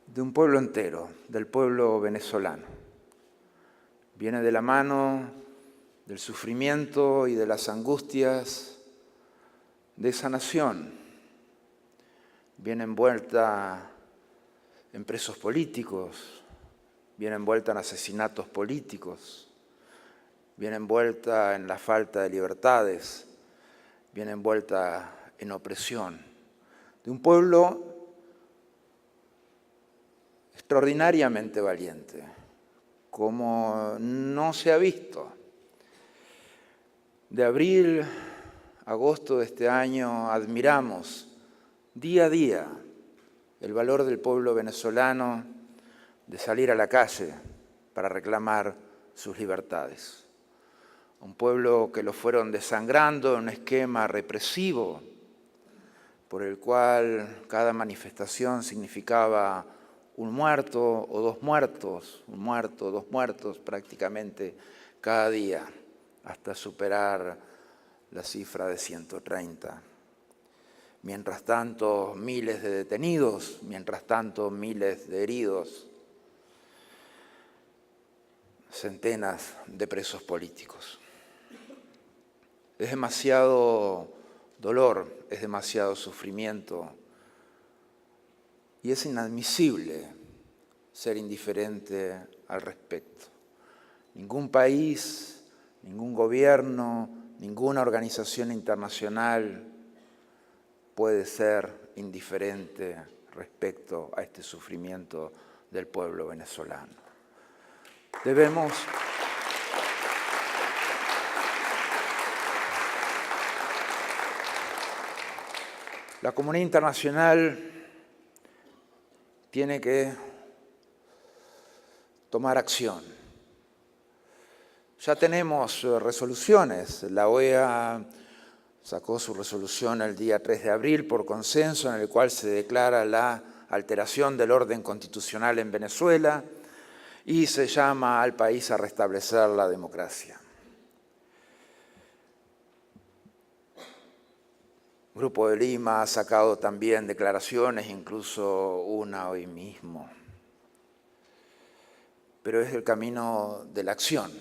de un pueblo entero, del pueblo venezolano. Viene de la mano del sufrimiento y de las angustias de esa nación. Viene envuelta en presos políticos, viene envuelta en asesinatos políticos, viene envuelta en la falta de libertades, viene envuelta en opresión. De un pueblo extraordinariamente valiente, como no se ha visto. De abril a agosto de este año admiramos día a día el valor del pueblo venezolano de salir a la calle para reclamar sus libertades. Un pueblo que lo fueron desangrando en un esquema represivo por el cual cada manifestación significaba un muerto o dos muertos, un muerto o dos muertos prácticamente cada día, hasta superar la cifra de 130. Mientras tanto, miles de detenidos, mientras tanto, miles de heridos, centenas de presos políticos. Es demasiado dolor, es demasiado sufrimiento y es inadmisible ser indiferente al respecto. Ningún país, ningún gobierno, ninguna organización internacional puede ser indiferente respecto a este sufrimiento del pueblo venezolano. La comunidad internacional tiene que tomar acción. Ya tenemos resoluciones. La OEA sacó su resolución el día 3 de abril por consenso, en el cual se declara la alteración del orden constitucional en Venezuela y se llama al país a restablecer la democracia. El Grupo de Lima ha sacado también declaraciones, incluso una hoy mismo. Pero es el camino de la acción.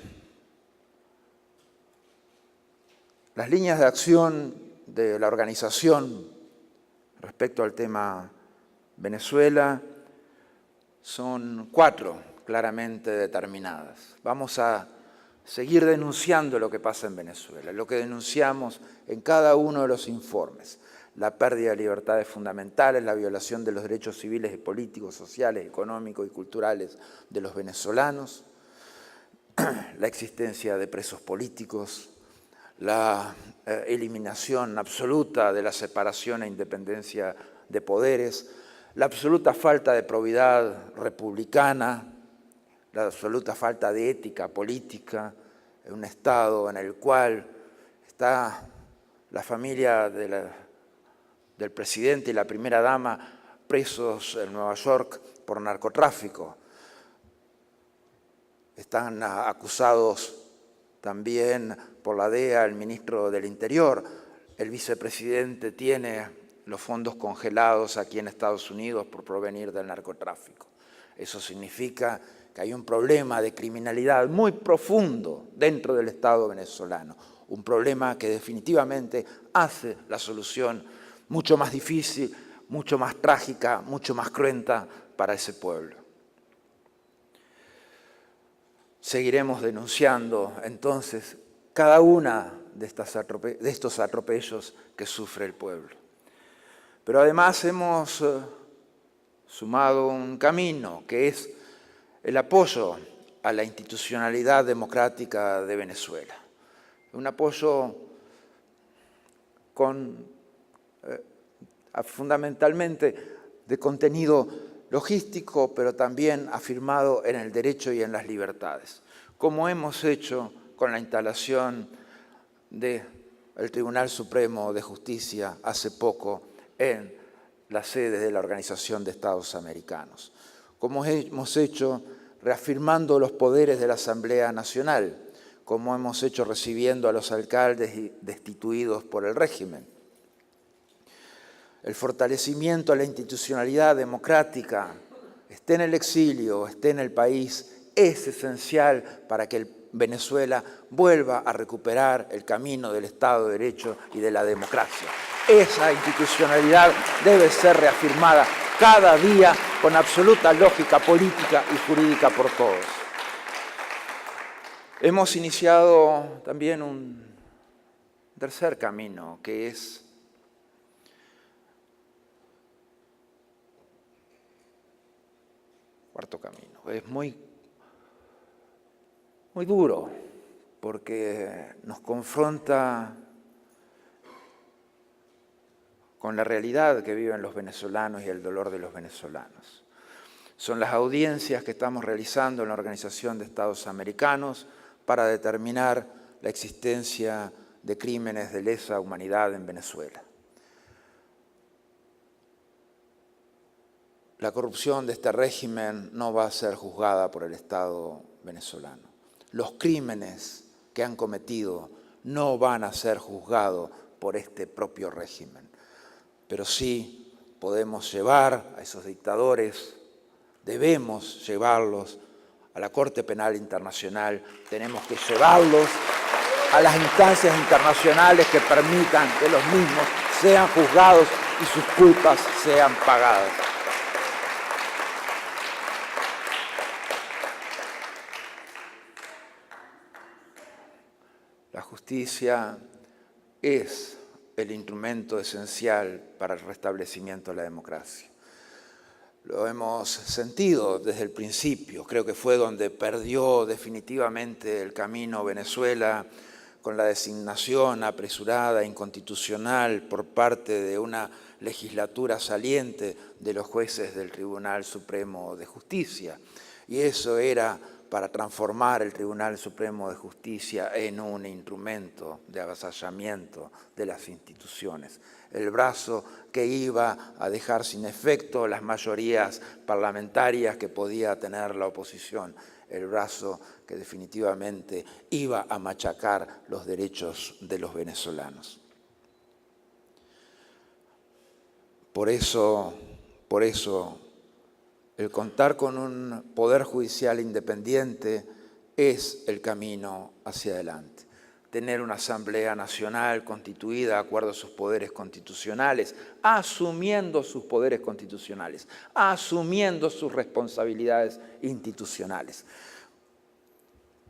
Las líneas de acción de la organización respecto al tema Venezuela son 4 claramente determinadas. Vamos a seguir denunciando lo que pasa en Venezuela, lo que denunciamos en cada uno de los informes: la pérdida de libertades fundamentales, la violación de los derechos civiles y políticos, sociales, económicos y culturales de los venezolanos, la existencia de presos políticos, la eliminación absoluta de la separación e independencia de poderes, la absoluta falta de probidad republicana, la absoluta falta de ética política en un Estado en el cual está la familia del presidente y la primera dama presos en Nueva York por narcotráfico. Están acusados también por la DEA el ministro del Interior. El vicepresidente tiene los fondos congelados aquí en Estados Unidos por provenir del narcotráfico. Eso significa que hay un problema de criminalidad muy profundo dentro del Estado venezolano, un problema que definitivamente hace la solución mucho más difícil, mucho más trágica, mucho más cruenta para ese pueblo. Seguiremos denunciando entonces cada una de estos atropellos que sufre el pueblo. Pero además hemos sumado un camino que es el apoyo a la institucionalidad democrática de Venezuela. Un apoyo fundamentalmente de contenido logístico, pero también afirmado en el derecho y en las libertades, como hemos hecho con la instalación del Tribunal Supremo de Justicia hace poco en la sede de la Organización de Estados Americanos, como hemos hecho reafirmando los poderes de la Asamblea Nacional, como hemos hecho recibiendo a los alcaldes destituidos por el régimen. El fortalecimiento a la institucionalidad democrática, esté en el exilio, esté en el país, es esencial para que Venezuela vuelva a recuperar el camino del Estado de Derecho y de la democracia. Esa institucionalidad debe ser reafirmada cada día con absoluta lógica política y jurídica por todos. Hemos iniciado también un tercer camino, que es cuarto camino. Es muy duro porque nos confronta con la realidad que viven los venezolanos y el dolor de los venezolanos. Son las audiencias que estamos realizando en la Organización de Estados Americanos para determinar la existencia de crímenes de lesa humanidad en Venezuela. la corrupción de este régimen no va a ser juzgada por el Estado venezolano. Los crímenes que han cometido no van a ser juzgados por este propio régimen. Pero sí podemos llevar a esos dictadores, debemos llevarlos a la Corte Penal Internacional, tenemos que llevarlos a las instancias internacionales que permitan que los mismos sean juzgados y sus culpas sean pagadas. La justicia es el instrumento esencial para el restablecimiento de la democracia. Lo hemos sentido desde el principio, creo que fue donde perdió definitivamente el camino Venezuela con la designación apresurada e inconstitucional por parte de una legislatura saliente de los jueces del Tribunal Supremo de Justicia. Y eso era para transformar el Tribunal Supremo de Justicia en un instrumento de avasallamiento de las instituciones. El brazo que iba a dejar sin efecto las mayorías parlamentarias que podía tener la oposición. El brazo que definitivamente iba a machacar los derechos de los venezolanos. Por eso, el contar con un poder judicial independiente es el camino hacia adelante. Tener una Asamblea Nacional constituida de acuerdo a sus poderes constitucionales, asumiendo sus poderes constitucionales, asumiendo sus responsabilidades institucionales.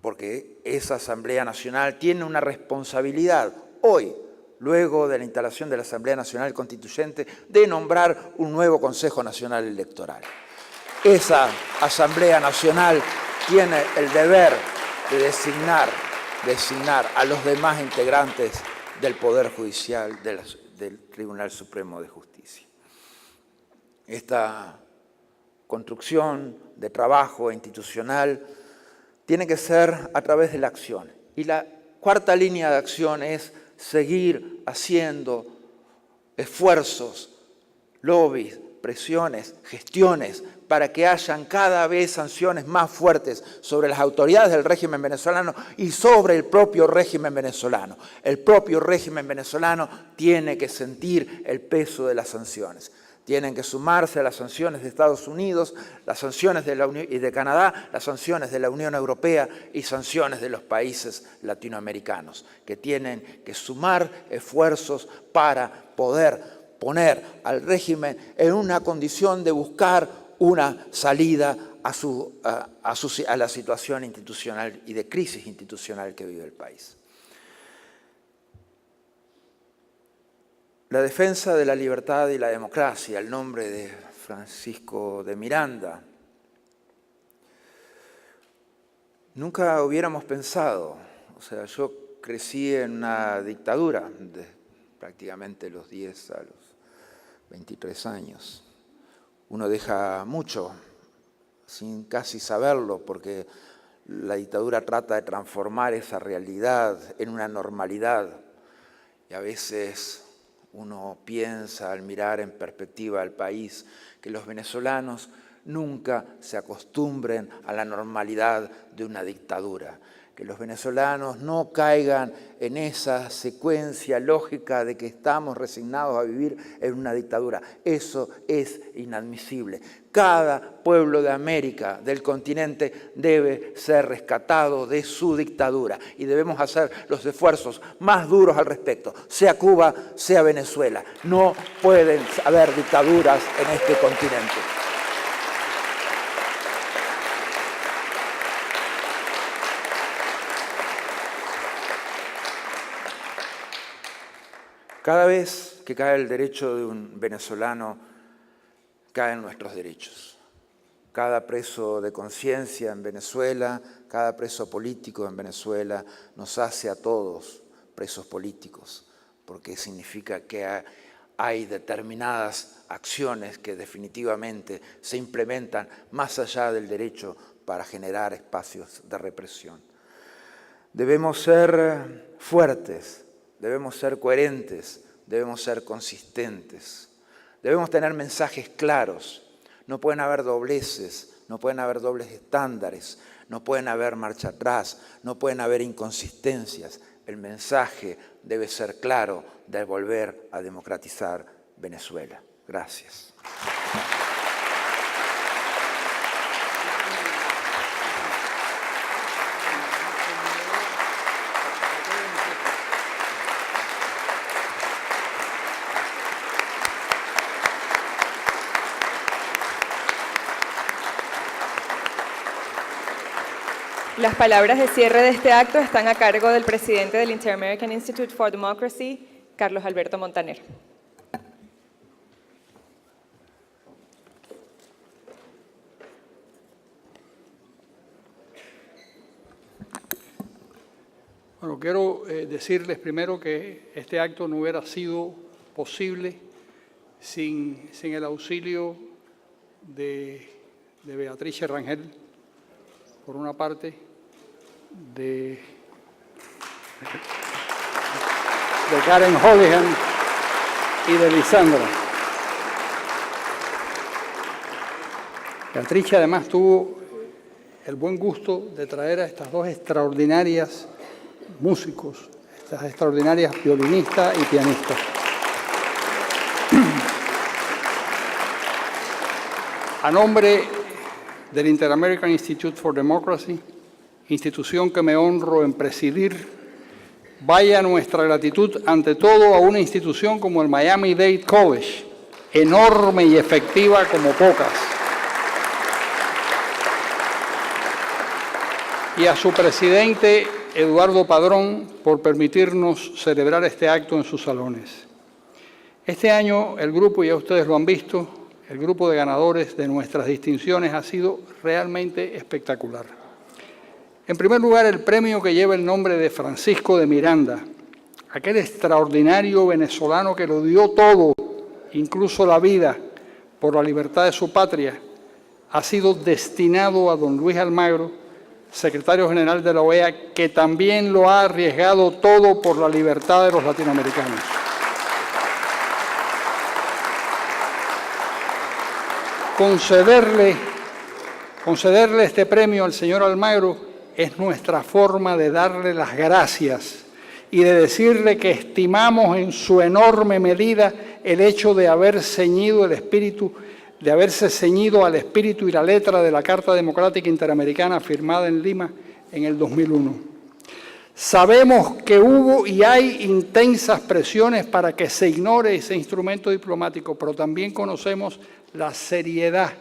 Porque esa Asamblea Nacional tiene una responsabilidad hoy, luego de la instalación de la Asamblea Nacional Constituyente, de nombrar un nuevo Consejo Nacional Electoral. Esa Asamblea Nacional tiene el deber de designar a los demás integrantes del Poder Judicial del Tribunal Supremo de Justicia. Esta construcción de trabajo institucional tiene que ser a través de la acción. Y la cuarta línea de acción es seguir haciendo esfuerzos, lobbies, presiones, gestiones, para que hayan cada vez sanciones más fuertes sobre las autoridades del régimen venezolano y sobre el propio régimen venezolano. El propio régimen venezolano tiene que sentir el peso de las sanciones. Tienen que sumarse a las sanciones de Estados Unidos, las sanciones de Canadá, las sanciones de la Unión Europea y sanciones de los países latinoamericanos, que tienen que sumar esfuerzos para poder poner al régimen en una condición de buscar una salida a la situación institucional y de crisis institucional que vive el país. La defensa de la libertad y la democracia, el nombre de Francisco de Miranda. Nunca hubiéramos pensado, yo crecí en una dictadura de prácticamente los 10 a los 23 años. Uno deja mucho sin casi saberlo porque la dictadura trata de transformar esa realidad en una normalidad y a veces uno piensa al mirar en perspectiva al país que los venezolanos nunca se acostumbren a la normalidad de una dictadura, que los venezolanos no caigan en esa secuencia lógica de que estamos resignados a vivir en una dictadura. Eso es inadmisible. Cada pueblo de América, del continente, debe ser rescatado de su dictadura y debemos hacer los esfuerzos más duros al respecto, sea Cuba, sea Venezuela. No pueden haber dictaduras en este continente. Cada vez que cae el derecho de un venezolano, caen nuestros derechos. Cada preso de conciencia en Venezuela, cada preso político en Venezuela nos hace a todos presos políticos, porque significa que hay determinadas acciones que definitivamente se implementan más allá del derecho para generar espacios de represión. Debemos ser fuertes. Debemos ser coherentes, debemos ser consistentes, debemos tener mensajes claros. No pueden haber dobleces, no pueden haber dobles estándares, no pueden haber marcha atrás, no pueden haber inconsistencias. El mensaje debe ser claro de volver a democratizar Venezuela. Gracias. Las palabras de cierre de este acto están a cargo del presidente del Inter-American Institute for Democracy, Carlos Alberto Montaner. Bueno, quiero decirles primero que este acto no hubiera sido posible sin el auxilio de Beatriz Rangel, por una parte, de Karen Holihan y de Lisandra. Beatriz además tuvo el buen gusto de traer a estas dos extraordinarias músicos, estas extraordinarias violinistas y pianistas. A nombre del Inter-American Institute for Democracy, institución que me honro en presidir, vaya nuestra gratitud ante todo a una institución como el Miami-Dade College, enorme y efectiva como pocas, y a su presidente, Eduardo Padrón, por permitirnos celebrar este acto en sus salones. Este año el grupo, ya ustedes lo han visto, el grupo de ganadores de nuestras distinciones ha sido realmente espectacular. En primer lugar, el premio que lleva el nombre de Francisco de Miranda, aquel extraordinario venezolano que lo dio todo, incluso la vida, por la libertad de su patria, ha sido destinado a don Luis Almagro, secretario general de la OEA, que también lo ha arriesgado todo por la libertad de los latinoamericanos. Concederle este premio al señor Almagro es nuestra forma de darle las gracias y de decirle que estimamos en su enorme medida el hecho de haber ceñido el espíritu, de haberse ceñido al espíritu y la letra de la Carta Democrática Interamericana firmada en Lima en el 2001. Sabemos que hubo y hay intensas presiones para que se ignore ese instrumento diplomático, pero también conocemos la seriedad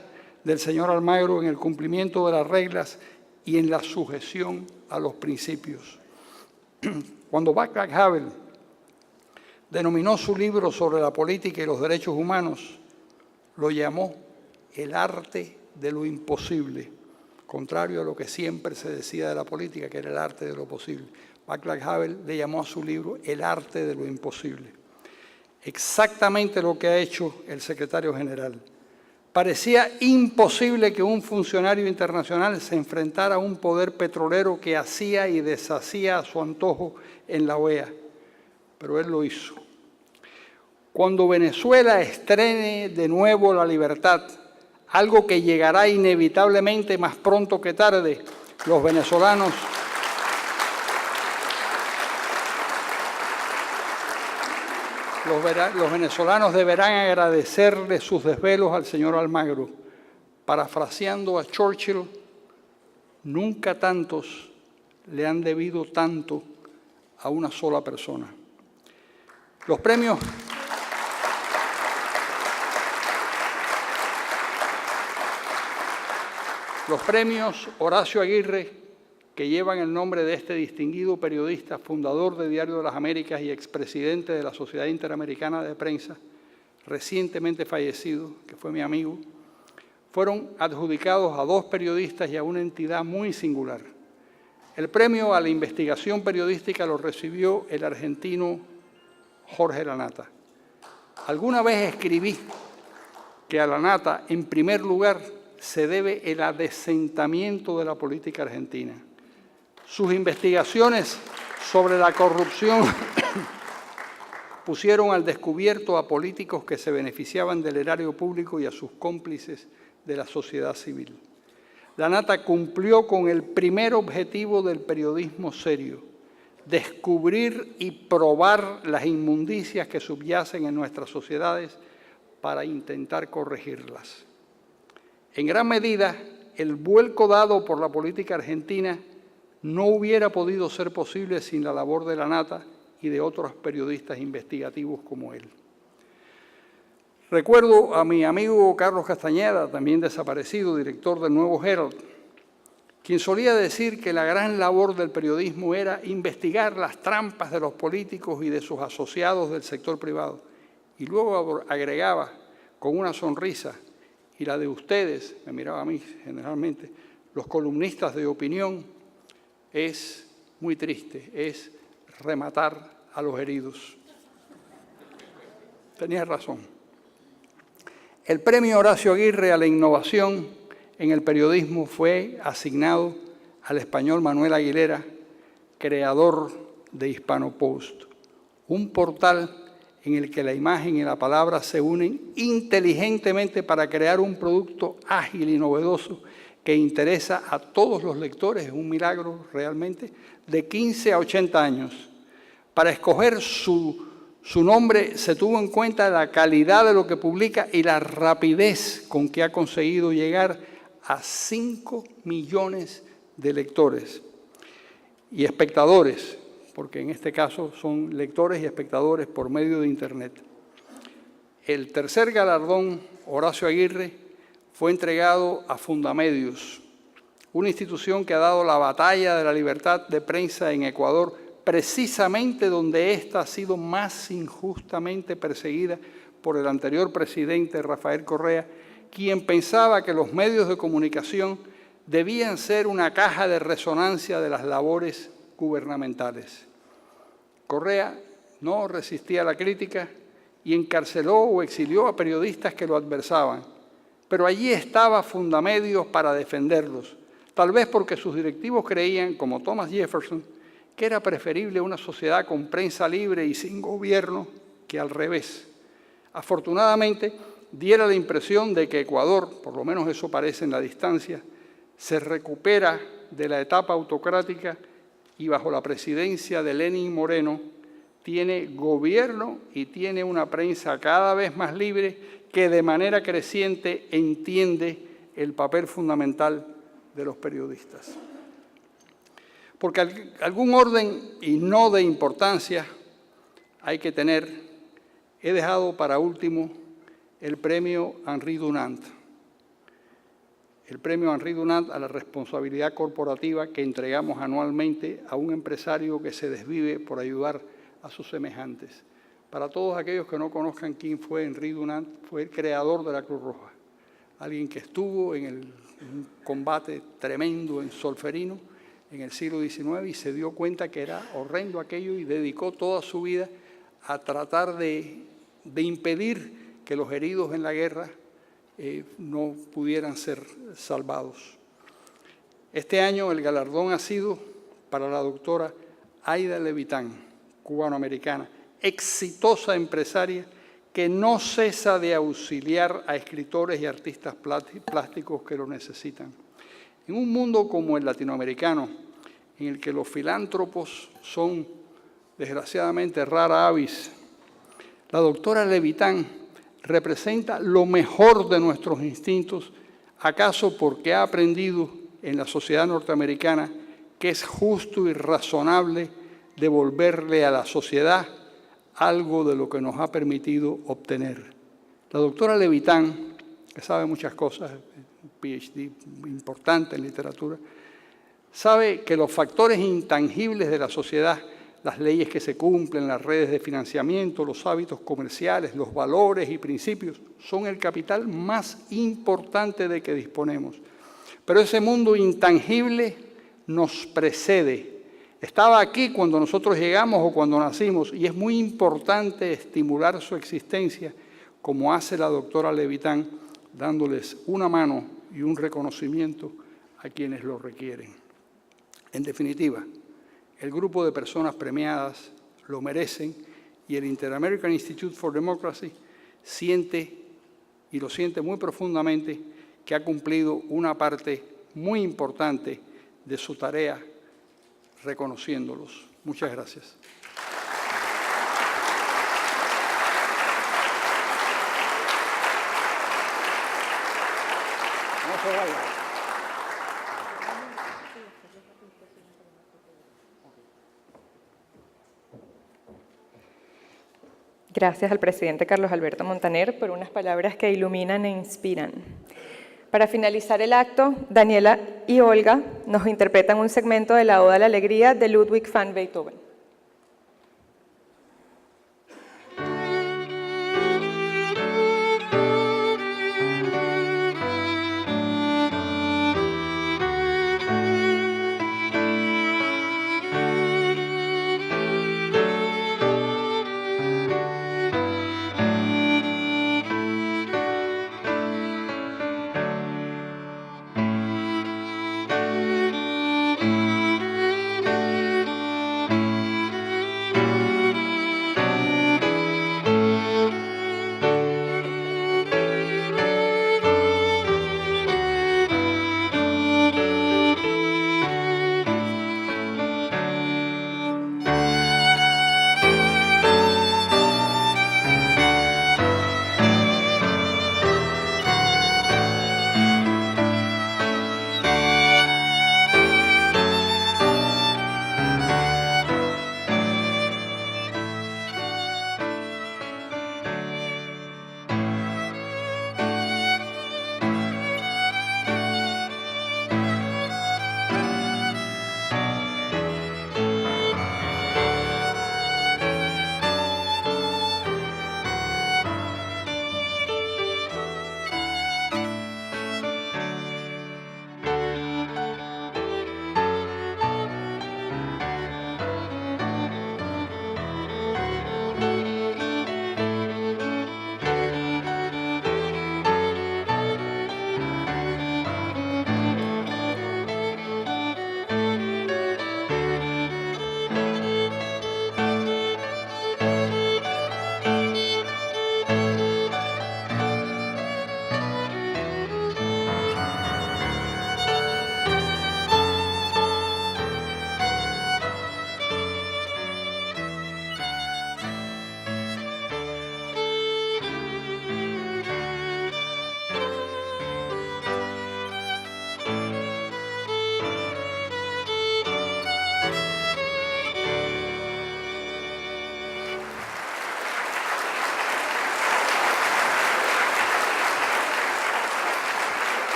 del señor Almagro en el cumplimiento de las reglas y en la sujeción a los principios. Cuando Václav Havel denominó su libro sobre la política y los derechos humanos, lo llamó el arte de lo imposible, contrario a lo que siempre se decía de la política, que era el arte de lo posible. Václav Havel le llamó a su libro el arte de lo imposible. Exactamente lo que ha hecho el secretario general. Parecía imposible que un funcionario internacional se enfrentara a un poder petrolero que hacía y deshacía a su antojo en la OEA, pero él lo hizo. Cuando Venezuela estrene de nuevo la libertad, algo que llegará inevitablemente más pronto que tarde, los venezolanos deberán agradecerle sus desvelos al señor Almagro. Parafraseando a Churchill, nunca tantos le han debido tanto a una sola persona. Los premios Horacio Aguirre, que llevan el nombre de este distinguido periodista, fundador de Diario de las Américas y expresidente de la Sociedad Interamericana de Prensa, recientemente fallecido, que fue mi amigo, fueron adjudicados a dos periodistas y a una entidad muy singular. El premio a la investigación periodística lo recibió el argentino Jorge Lanata. Alguna vez escribí que a Lanata, en primer lugar, se debe el adesentamiento de la política argentina. Sus investigaciones sobre la corrupción pusieron al descubierto a políticos que se beneficiaban del erario público y a sus cómplices de la sociedad civil. La Nata cumplió con el primer objetivo del periodismo serio: descubrir y probar las inmundicias que subyacen en nuestras sociedades para intentar corregirlas. En gran medida, el vuelco dado por la política argentina no hubiera podido ser posible sin la labor de la Nata y de otros periodistas investigativos como él. Recuerdo a mi amigo Carlos Castañeda, también desaparecido, director del Nuevo Herald, quien solía decir que la gran labor del periodismo era investigar las trampas de los políticos y de sus asociados del sector privado. Y luego agregaba con una sonrisa: y la de ustedes, me miraba a mí generalmente, los columnistas de opinión, es muy triste, es rematar a los heridos. Tenía razón. El premio Horacio Aguirre a la innovación en el periodismo fue asignado al español Manuel Aguilera, creador de Hispano Post, un portal en el que la imagen y la palabra se unen inteligentemente para crear un producto ágil y novedoso que interesa a todos los lectores. Es un milagro realmente, de 15 a 80 años. Para escoger su nombre se tuvo en cuenta la calidad de lo que publica y la rapidez con que ha conseguido llegar a 5 millones de lectores y espectadores, porque en este caso son lectores y espectadores por medio de Internet. El tercer galardón, Horacio Aguirre, fue entregado a Fundamedios, una institución que ha dado la batalla de la libertad de prensa en Ecuador, precisamente donde ésta ha sido más injustamente perseguida por el anterior presidente Rafael Correa, quien pensaba que los medios de comunicación debían ser una caja de resonancia de las labores gubernamentales. Correa no resistía la crítica y encarceló o exilió a periodistas que lo adversaban, pero allí estaba Fundamedios para defenderlos, tal vez porque sus directivos creían, como Thomas Jefferson, que era preferible una sociedad con prensa libre y sin gobierno que al revés. Afortunadamente, diera la impresión de que Ecuador, por lo menos eso parece en la distancia, se recupera de la etapa autocrática y bajo la presidencia de Lenín Moreno tiene gobierno y tiene una prensa cada vez más libre que de manera creciente entiende el papel fundamental de los periodistas. Porque algún orden y no de importancia hay que tener. He dejado para último el premio Henri Dunant. El premio Henri Dunant a la responsabilidad corporativa que entregamos anualmente a un empresario que se desvive por ayudar a sus semejantes. Para todos aquellos que no conozcan quién fue Henri Dunant, fue el creador de la Cruz Roja. Alguien que estuvo en un combate tremendo en Solferino en el siglo XIX y se dio cuenta que era horrendo aquello y dedicó toda su vida a tratar de impedir que los heridos en la guerra no pudieran ser salvados. Este año el galardón ha sido para la doctora Aida Levitán, cubanoamericana, exitosa empresaria que no cesa de auxiliar a escritores y artistas plásticos que lo necesitan. En un mundo como el latinoamericano, en el que los filántropos son desgraciadamente rara avis, la doctora Levitán representa lo mejor de nuestros instintos, acaso porque ha aprendido en la sociedad norteamericana que es justo y razonable devolverle a la sociedad algo de lo que nos ha permitido obtener. La doctora Levitán, que sabe muchas cosas, un PhD importante en literatura, sabe que los factores intangibles de la sociedad, las leyes que se cumplen, las redes de financiamiento, los hábitos comerciales, los valores y principios, son el capital más importante de que disponemos. Pero ese mundo intangible nos precede. Estaba aquí cuando nosotros llegamos o cuando nacimos y es muy importante estimular su existencia, como hace la doctora Levitán, dándoles una mano y un reconocimiento a quienes lo requieren. En definitiva, el grupo de personas premiadas lo merecen y el Inter-American Institute for Democracy siente, y lo siente muy profundamente, que ha cumplido una parte muy importante de su tarea, reconociéndolos. Muchas gracias. No se vaya. Gracias al presidente Carlos Alberto Montaner por unas palabras que iluminan e inspiran. Para finalizar el acto, Daniela y Olga nos interpretan un segmento de la Oda a la Alegría de Ludwig van Beethoven.